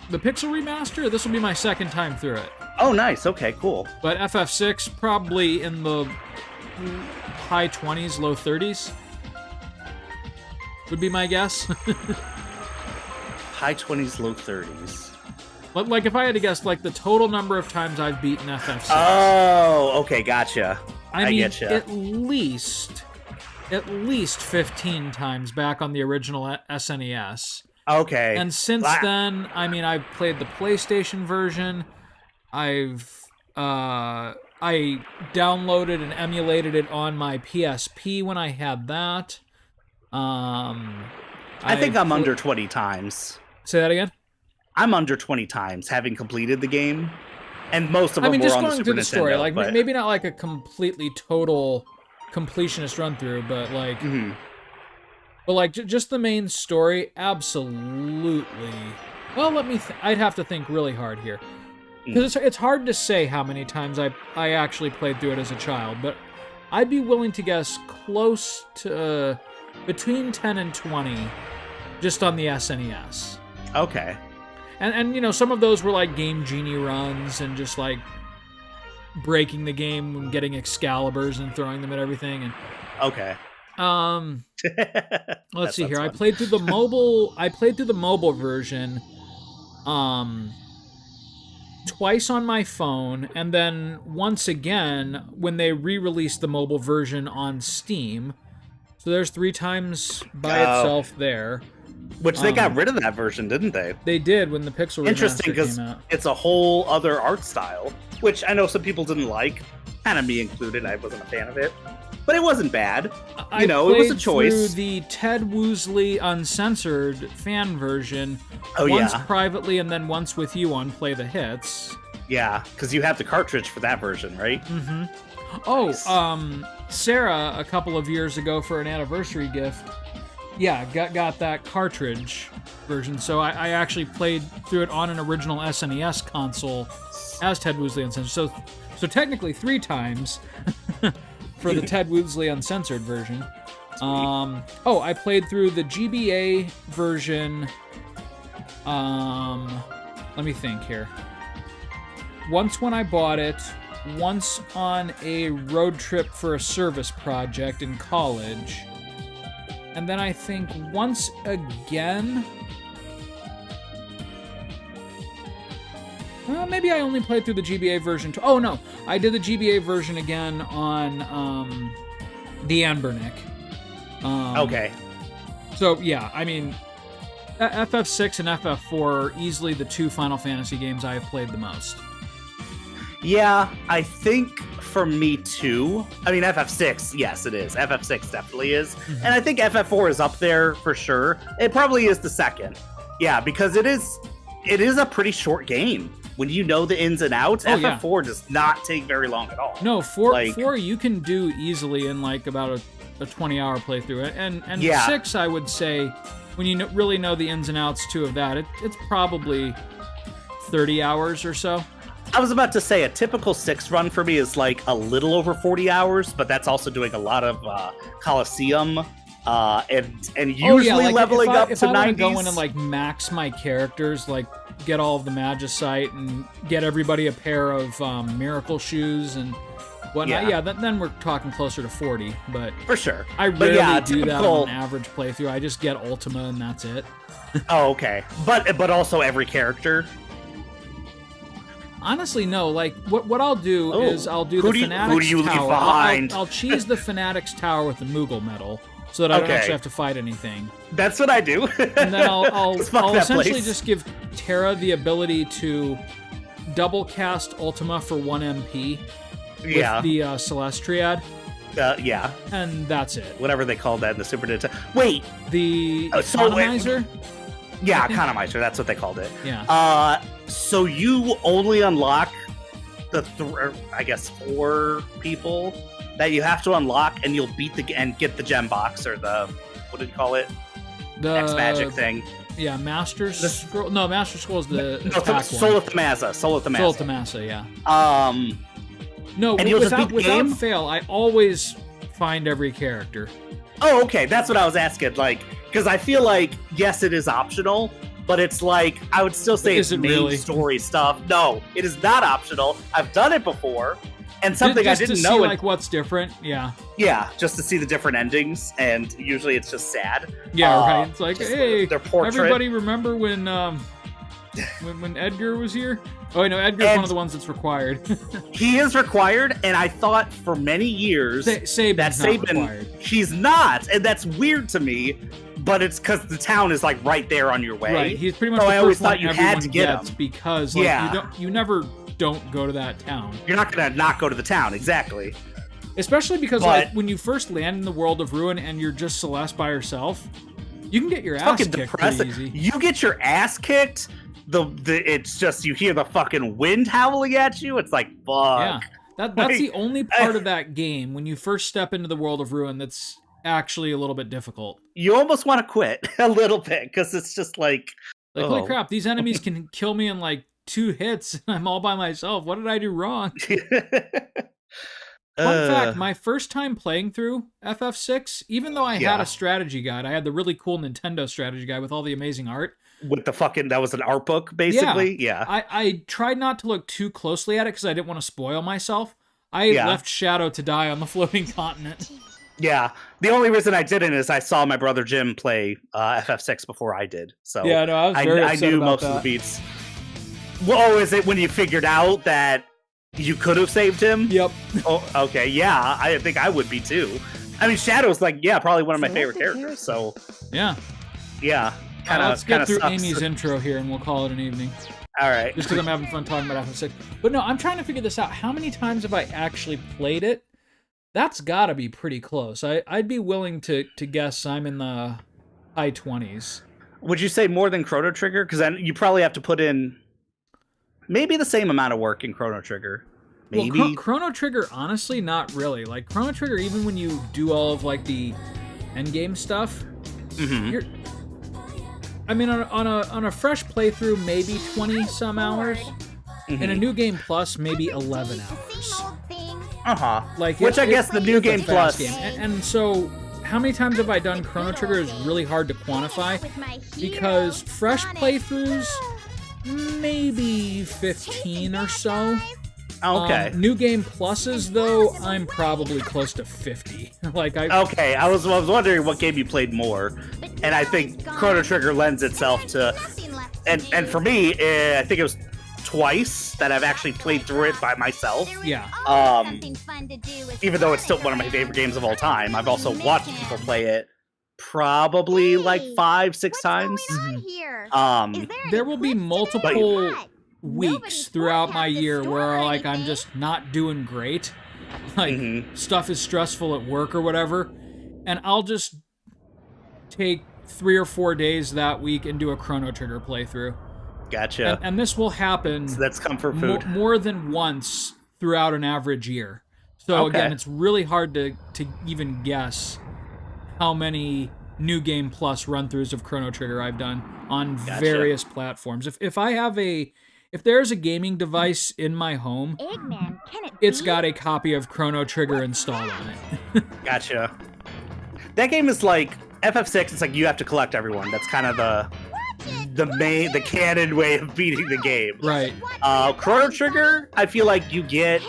The Pixel Remaster? This will be my second time through it. Oh nice, okay, cool. But FF6 probably in the high 20s, low 30s. would be my guess. High 20s, low 30s. But like if I had to guess, like the total number of times I've beaten FF6. Oh, okay, gotcha. I mean, getcha. at least 15 times back on the original SNES. Okay. And since then, I mean, I've played the PlayStation version. I downloaded and emulated it on my PSP when I had that. I think I'm under 20 times. Say that again? I'm under 20 times having completed the game, and most of them just were on the going Super through the story, Nintendo, like but... maybe not like a completely total completionist run through, but like, but like just the main story, absolutely. Well, I'd have to think really hard here, because it's hard to say how many times I actually played through it as a child, but I'd be willing to guess close to between 10 and 20, just on the SNES. Okay. And you know, some of those were like Game Genie runs and just like breaking the game and getting Excaliburs and throwing them at everything. And okay. Let's see here. Fun. I played through the mobile version twice on my phone, and then once again when they re-released the mobile version on Steam. So there's 3 times by itself there. Which they got rid of that version, didn't they? They did when the Pixel Remaster because came out. It's a whole other art style, which I know some people didn't like, kind of me included. I wasn't a fan of it, but it wasn't bad. You know, it was a choice. Through the Ted Woosley uncensored fan version, once privately and then once with you on Play the Hits. Yeah, because you have the cartridge for that version, right? Mm-hmm. Oh, nice. Sarah, a couple of years ago for an anniversary gift, got that cartridge version. So I actually played through it on an original SNES console as Ted Woosley Uncensored. So technically 3 times for the Ted Woosley Uncensored version. I played through the GBA version. Let me think here. Once when I bought it, once on a road trip for a service project in college, and then I think once again... Well, maybe I only played through the GBA version. Oh, no. I did the GBA version again on the Anbernic. Okay. So, yeah, I mean, FF6 and FF4 are easily the 2 Final Fantasy games I have played the most. Yeah, I think for me too. I mean, FF6, yes, it is. FF6 definitely is. Mm-hmm. And I think FF4 is up there for sure. It probably is the second. Yeah, because it is a pretty short game. When you know the ins and outs, FF4 does not take very long at all. No, 4 you can do easily in like about a 20-hour playthrough. And 6, I would say, when you really know the ins and outs too of that, it's probably 30 hours or so. I was about to say a typical 6 run for me is like a little over 40 hours, but that's also doing a lot of Coliseum and usually leveling up to 90s. If I want to go in and like max my characters, like get all of the Magicite and get everybody a pair of Miracle Shoes and whatnot, then we're talking closer to 40. But for sure, I rarely do that on an average playthrough. I just get Ultima and that's it. Oh, okay. But also every character. Honestly, no. Like, what I'll do is I'll do the Fanatics who do you Tower. Leave behind? I'll cheese the Fanatics Tower with the Moogle medal so that I don't actually have to fight anything. That's what I do. And then I'll essentially just give Terra the ability to double cast Ultima for 1 MP with the Celestiad. Yeah. And that's it. Whatever they called that in the Super Nintendo. Wait! The Economizer? Yeah, Economizer. That's what they called it. Yeah. So you only unlock the 4 people that you have to unlock, and you'll beat and get the gem box or the what did you call it? The X magic thing. Yeah, Master Scroll. No, Master Scroll is the attack Soul of Thamasa. Soul of Thamasa. Yeah. No, and without fail, I always find every character. Oh, okay. That's what I was asking. Like, because I feel like yes, it is optional. But it's like, I would still say it's main story stuff. No, it is not optional. I've done it before. And something just I didn't to know. See, like what's different, yeah. Yeah, just to see the different endings, and usually it's just sad. Yeah, right. It's like, hey, their portrait. Everybody remember when when Edgar was here? Oh, no, Edgar's one of the ones that's required. He is required, and I thought for many years Saban's not required. He's not, and that's weird to me. But it's because the town is like right there on your way. Right, he's pretty much so the I always first one thought you everyone had to get gets him because like, you never don't go to that town. You're not gonna not go to the town, exactly. Especially because like when you first land in the world of Ruin and you're just Celeste by herself, you can get your ass kicked pretty easy. You get your ass kicked. It's just you hear the fucking wind howling at you. It's like fuck. Yeah, that's the only part of that game when you first step into the world of Ruin that's actually a little bit difficult. You almost want to quit a little bit because it's just like holy crap, these enemies can kill me in like 2 hits and I'm all by myself. What did I do wrong? Fun fact, my first time playing through FF6, even though I had a strategy guide, I had the really cool Nintendo strategy guide with all the amazing art. With the fucking, that was an art book, basically? Yeah. I tried not to look too closely at it because I didn't want to spoil myself. I left Shadow to die on the floating continent. Yeah. The only reason I didn't is I saw my brother Jim play FF6 before I did. So yeah, no, I was very upset I knew about most that. of the beats. Well, is it when you figured out that you could have saved him? Yep. Oh, okay. Yeah, I think I would be too. I mean, Shadow's like, probably one of my favorite characters. So yeah. Let's get through sucks. Amy's intro here and we'll call it an evening. All right. Just because I'm having fun talking about FF6. But no, I'm trying to figure this out. How many times have I actually played it? That's got to be pretty close. I'd be willing to guess I'm in the high 20s. Would you say more than Chrono Trigger? Because then you probably have to put in maybe the same amount of work in Chrono Trigger. Maybe. Well, Chrono Trigger, honestly, not really. Like, Chrono Trigger, even when you do all of, like, the endgame stuff, you're... I mean, on a fresh playthrough, maybe 20-some hours. In a New Game Plus, maybe 11 hours. Like, which I guess the New Game Plus. Game. And so, how many times have I done Chrono Trigger is really hard to quantify. Because fresh playthroughs, maybe 15 or so. Okay. New Game Pluses, though, I'm probably close to 50. Okay, I was wondering what game you played more, and I think Chrono Trigger lends itself to, and for me, I think it was twice that I've actually played through it by myself. Yeah. Even though it's still one of my favorite games of all time, I've also watched people play it probably like 5-6 times. There will be multiple weeks throughout my year where like I'm just not doing great, like stuff is stressful at work or whatever, and I'll just take 3 or 4 days that week and do a Chrono Trigger playthrough. Gotcha. And this will happen. So that's comfort food. More than once throughout an average year. So again, it's really hard to even guess how many New Game Plus run-throughs of Chrono Trigger I've done on various platforms. If there's a gaming device in my home, it's got a copy of Chrono Trigger installed on it. Gotcha. That game is like FF6. It's like you have to collect everyone. That's kind of the canon way of beating the game. Right. Chrono Trigger, I feel like you get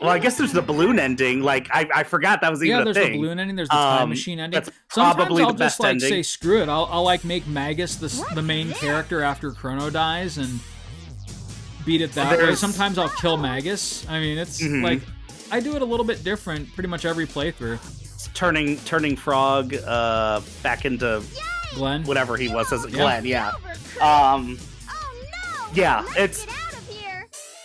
well, I guess there's the balloon ending. Like I forgot that was even a thing. Yeah, there's the balloon ending. There's the time machine ending. That's probably Sometimes I'll the best just like ending. say screw it. I'll like make Magus the main character after Chrono dies and beat it that way. Sometimes I'll kill Magus. I mean, it's like I do it a little bit different pretty much every playthrough. Turning Frog back into Glenn, whatever he was as Glenn. Yeah.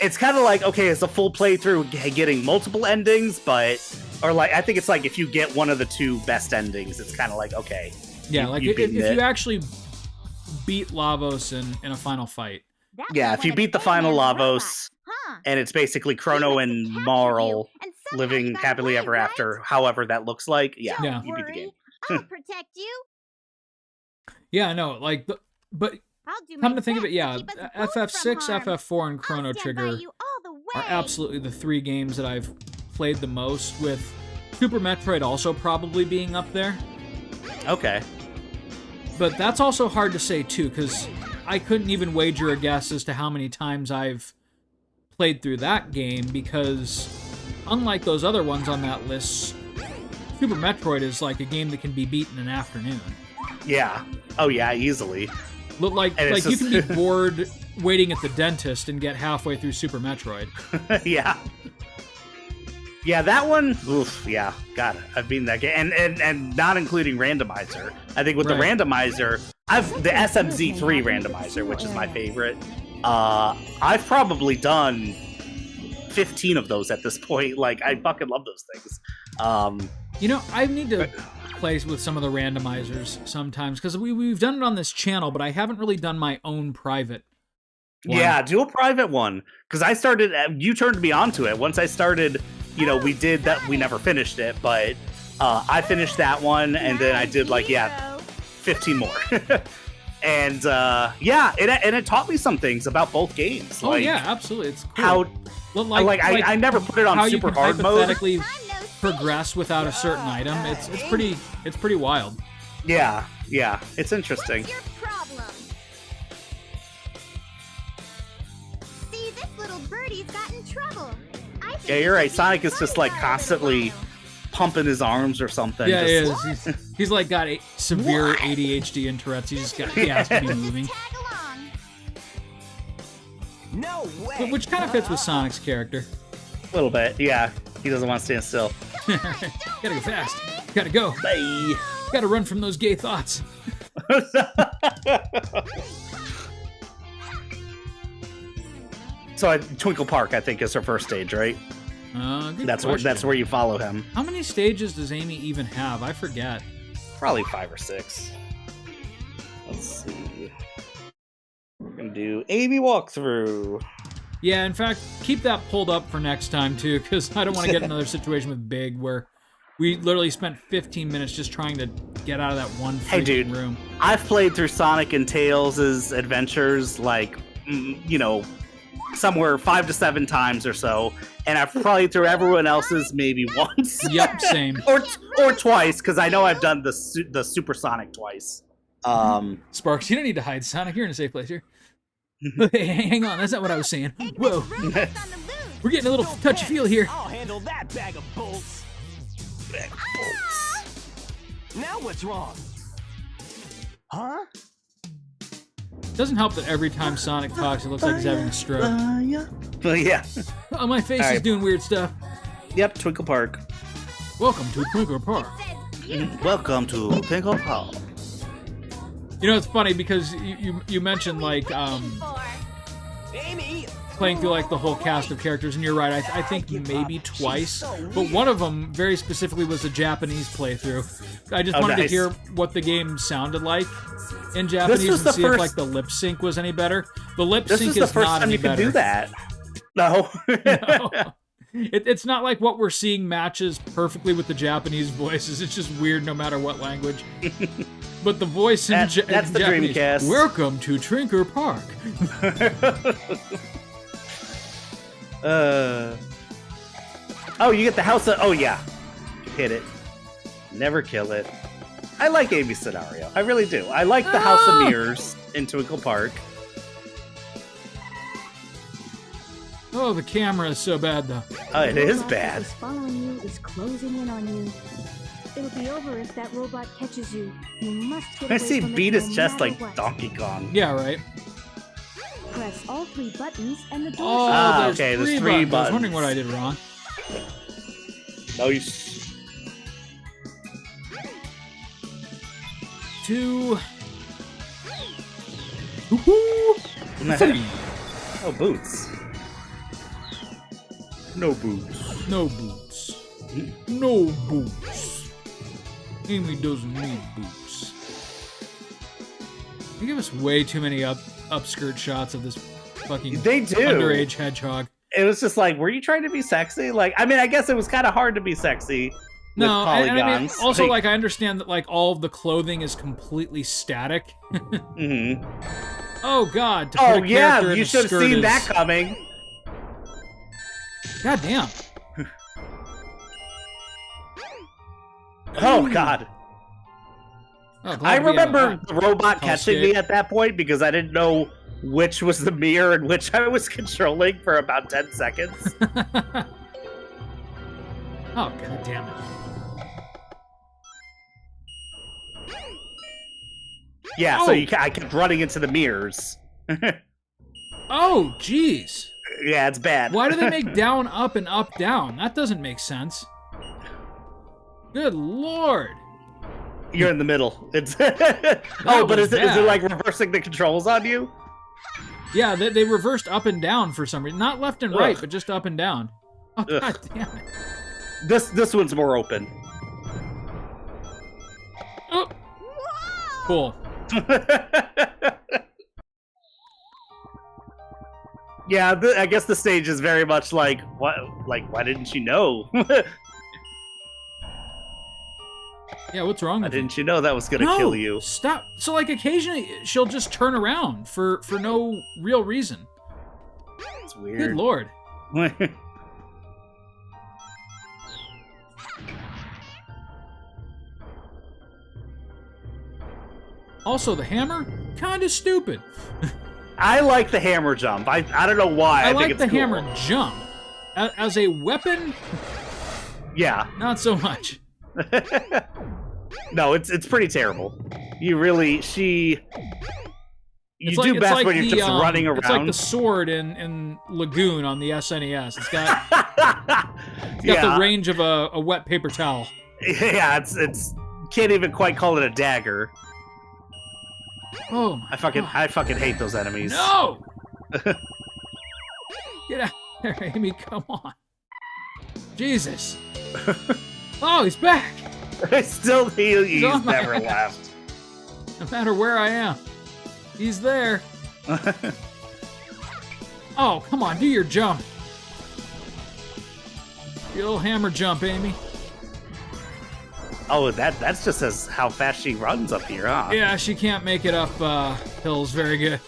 It's kind of like, okay, it's a full playthrough getting multiple endings, or like, I think it's like if you get one of the 2 best endings, it's kind of like, okay. Yeah, like if you actually beat Lavos in a final fight. Yeah, if you beat the final Lavos, and it's basically Chrono and Marl living happily ever after, however that looks like, you beat the game. I'll protect you. Yeah, no, like, but come to think of it, yeah, FF6, FF4, and Chrono Trigger are absolutely the 3 games that I've played the most, with Super Metroid also probably being up there. Okay. But that's also hard to say, too, because I couldn't even wager a guess as to how many times I've played through that game because, unlike those other ones on that list, Super Metroid is like a game that can be beat in an afternoon. Yeah. Oh yeah, easily. Like you can be bored waiting at the dentist and get halfway through Super Metroid. Yeah. Yeah, that one. Oof. Yeah. God, I've beaten that game, and not including randomizer. I think with the randomizer, the SMZ3 randomizer, which is my favorite. I've probably done 15 of those at this point. Like, I fucking love those things. I need to play with some of the randomizers sometimes because we've done it on this channel, but I haven't really done my own private one. Yeah, do a private one because I started. You turned me onto it once I started. We did that. We never finished it, but I finished that one, and then I did 15 more. And it taught me some things about both games. Oh yeah, absolutely. It's cool. I never put it on super hard mode. Hypothetically progress without a certain item. It's pretty wild. Yeah, it's interesting. What's your problem? See, this little birdie's got in trouble. Yeah, you're right. Sonic is just constantly pumping his arms or something. Yeah, he is. He's got a severe ADHD and Tourette's. He has to be moving. No way. Which kind of fits with Sonic's character. A little bit, yeah. He doesn't want to stand still. Gotta go fast. Gotta go. Bye. Gotta run from those gay thoughts. So Twinkle Park, I think, is her first stage, right? That's where you follow him. How many stages does Amy even have? I forget. Probably 5 or 6. Let's see. We're gonna do Amy walkthrough. Yeah, in fact, keep that pulled up for next time too, because I don't want to get in another situation with Big where we literally spent 15 minutes just trying to get out of that one freaking room. I've played through Sonic and Tails' adventures somewhere 5 to 7 times or so, and I've probably through everyone else's maybe once. Yep, same. or twice, because I know I've done the Super Sonic twice. Sparks, you don't need to hide, Sonic. You're in a safe place here. Hey, hang on, that's not what I was saying. Whoa, we're getting a little touchy-feel here. I'll handle that bag of bolts. Now what's wrong? Huh? Doesn't help that every time Sonic talks, it looks like he's having a stroke. Yeah. Oh, my face is doing weird stuff. Yep, Twinkle Park. Welcome to Twinkle Park. Welcome to Twinkle Park. It's funny because you mentioned playing through the whole cast of characters, and you're right. I think maybe twice, but one of them very specifically was a Japanese playthrough. I just wanted to hear what the game sounded like in Japanese and see if the lip sync was any better. The lip sync is not any better. This is the first time you can do that. No. No. It's not like what we're seeing matches perfectly with the Japanese voices. It's just weird no matter what language. But the voice in that's the Japanese, Dreamcast. Welcome to Trinker Park. Oh, you get the house of... Oh, yeah. Hit it. Never kill it. I like Amy's scenario. I really do. I like the House of Mirrors in Twinkle Park. Oh, the camera is so bad, though. Oh, it is bad. Is following you, is closing in on you. It'll be over if that robot catches you. You must get I away see from it beat his no chest matter like what. Donkey Kong. Yeah, right. Press all 3 buttons and the door Oh, shuts. there's three buttons. I was wondering what I did wrong. No, you... 2. Woohoo! 3. Oh, boots. No boots. No boots. No boots. Amy doesn't need boots. They give us way too many upskirt shots of this fucking underage hedgehog. It was just were you trying to be sexy? I guess it was kind of hard to be sexy. No, and I mean, also, I understand that, all of the clothing is completely static. Mm-hmm. Oh, God. Oh, yeah, you should have seen that coming. God damn. Oh, God. Oh, I remember the robot catching me at that point because I didn't know which was the mirror and which I was controlling for about 10 seconds. Oh, god damn it. Yeah, Oh. so I kept running into the mirrors. Oh, jeez. Yeah, it's bad. Why do they make down, up, and up, down? That doesn't make sense. Good lord. You're in the middle. It's oh, but is it like reversing the controls on you? Yeah, they reversed up and down for some reason. Not left and right, but just up and down. Oh, god damn it. This one's more open. Oh. Cool. Yeah, I guess the stage is very much like, what? Like, why didn't you know? Yeah, what's wrong Why with you? didn't you know that was gonna kill you? Stop. So, like, occasionally she'll just turn around for no real reason. It's weird. Good lord. Also, the hammer, kind of stupid. I like the hammer jump. I don't know why. I think like it's the cool. hammer jump. As a weapon, Yeah. not so much. No, it's pretty terrible. You really You It's do like, best like when you're the, just running around. It's like the sword in Lagoon on the SNES. It's got the range of a wet paper towel. Yeah, it's can't even quite call it a dagger. Oh my I fucking hate those enemies. No! Get out there, Amy, come on. Jesus. Oh, he's back! He's on my never ass. left. No matter where I am, he's there. Oh, come on, do your jump. Your little hammer jump, Amy. Oh, that's just as how fast she runs up here, huh? Yeah, she can't make it up hills very good.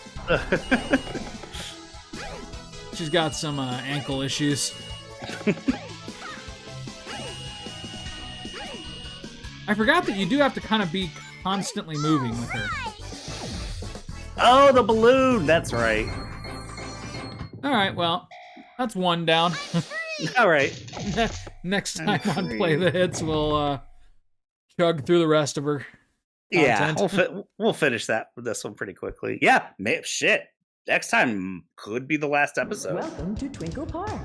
She's got some ankle issues. I forgot that you do have to kind of be constantly moving with her. Oh, the balloon! That's right. Alright, well, that's one down. All right. Next time on Play the Hits, we'll chug through the rest of her content. Yeah, we'll finish this one pretty quickly. Yeah, shit. Next time could be the last episode. Welcome to Twinkle Park.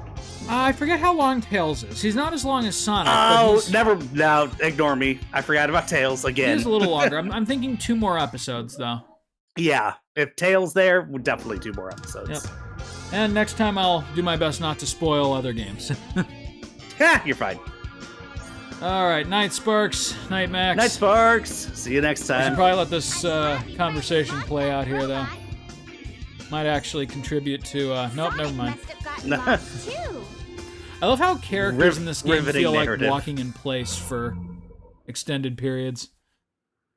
I forget how long Tails is. He's not as long as Sonic. Oh, but no, ignore me. I forgot about Tails again. He is a little longer. I'm thinking 2 more episodes, though. Yeah, if Tails there, we'll definitely 2 more episodes. Yep. And next time I'll do my best not to spoil other games. Ha, you're fine. All right, Night Sparks, Night Max. Night Sparks. See you next I should time. probably let this conversation play out here, though. Might actually contribute to. Nope, never mind. I love how characters in this game riveting feel narrative. like walking in place for extended periods.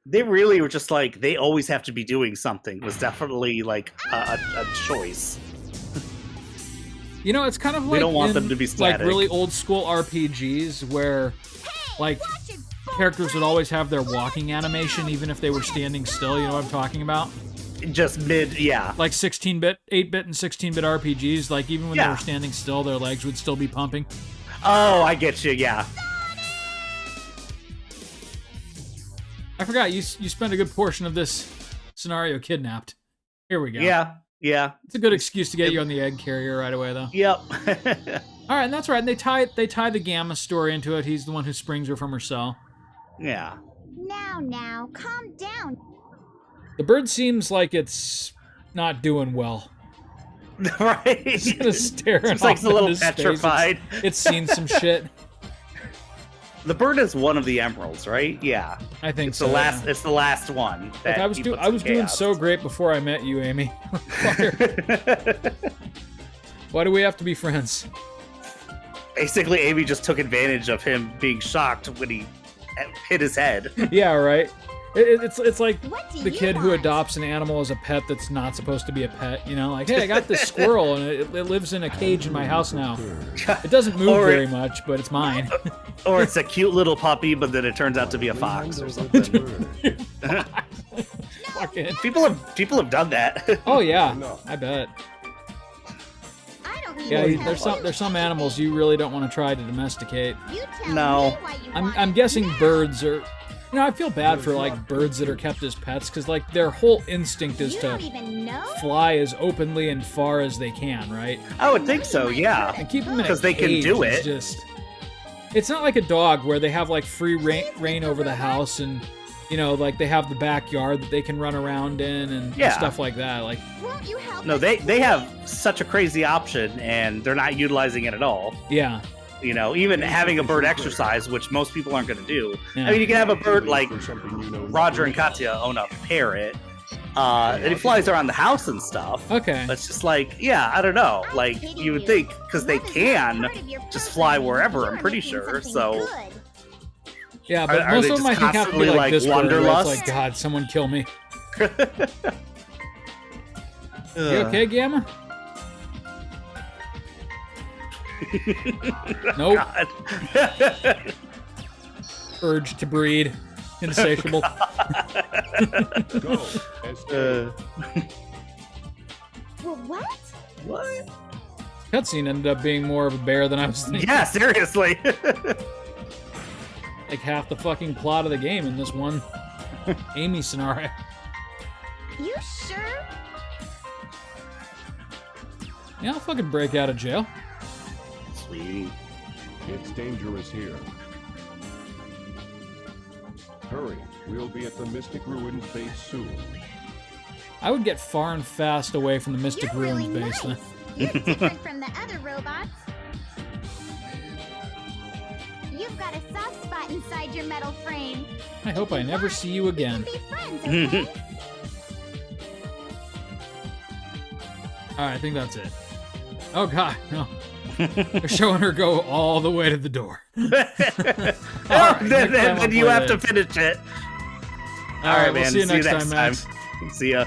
They really were just like, they always have to be doing something. Was definitely like a choice. You know, it's kind of like We don't want in, them to be like static. really old school RPGs where, like, characters would always have their walking animation even if they were standing still. You know what I'm talking about? Just yeah. Like 16-bit, 8-bit, and 16-bit RPGs. Like even when they were standing still, their legs would still be pumping. Oh, I get you. Yeah. I forgot you spent a good portion of this scenario kidnapped. Here we go. Yeah. Yeah. It's a good excuse to get you on the egg carrier right away, though. Yep. All right, and that's right. And they tie the Gamma story into it. He's the one who springs her from her cell. Yeah. Now, calm down. The bird seems like it's not doing well. Right. It's just staring Seems like off it's a little into space. petrified. It's seen some shit. The bird is one of the emeralds, right? Yeah. I think It's so. the last. yeah. It's the last one. Like, that I was he doing puts in chaos. so great before I met you, Amy. Why do we have to be friends? Basically, Amy just took advantage of him being shocked when he hit his head. Yeah, right. It's like What do the you kid who want? adopts an animal as a pet that's not supposed to be a pet. You know, like, hey, I got this squirrel and it lives in a cage in my house now. It doesn't move Or- very much, but it's mine. Or it's a cute little puppy, but then it turns out to be a fox or something. No, fucking... People have done that. Oh yeah, I bet. I don't need Yeah, to tell there's some animals you really don't want to try to domesticate. You tell No. me why you want I'm it guessing now. birds are... You know, I feel bad for, like, birds that are kept as pets, because, like, their whole instinct is You to don't even know? fly as openly and far as they can, right? I would think so, yeah. And keep them in a Because they can cage do is it. just... It's not like a dog where they have, like, free reign over the house and, you know, like, they have the backyard that they can run around in and Yeah. stuff like that. Like, Won't you help No, us, they please? have such a crazy option, and they're not utilizing it at all. yeah. You know, even having a bird exercise, which most people aren't going to do. Yeah. I mean, you can have a bird like For something you know Roger and Katya own a parrot, and he flies around the house and stuff. Okay. But it's just like, yeah, I don't know. I'm Like, kidding you would you. think, because they Love is not can part of your just program. fly wherever, You I'm are pretty missing sure. something So, good. Yeah, but Are most they of them I just think have to be constantly, like like, this bird, where it's wanderlust? like, God, someone kill me. You okay, Gamma? Nope. God. Urge to breed. Insatiable. Go. Uh, Well, what? what? Cutscene ended up being more of a bear than I was thinking. Yeah, seriously. Like half the fucking plot of the game in this one Amy scenario. You sure? Yeah, I'll fucking break out of jail. Sweet. It's dangerous here. Hurry, we'll be at the Mystic Ruins base soon. I would get far and fast away from the Mystic You're Ruins really base nice. then. You're different from the other robots. You've got a soft spot inside your metal frame. I hope I never see you again. We can be friends, okay? Alright, I think that's it. Oh god, no. They're showing her go all the way to the door. Oh, Alright, then next time I'll you play have to that. finish it. Alright, man. we'll see you next time, Max. See ya.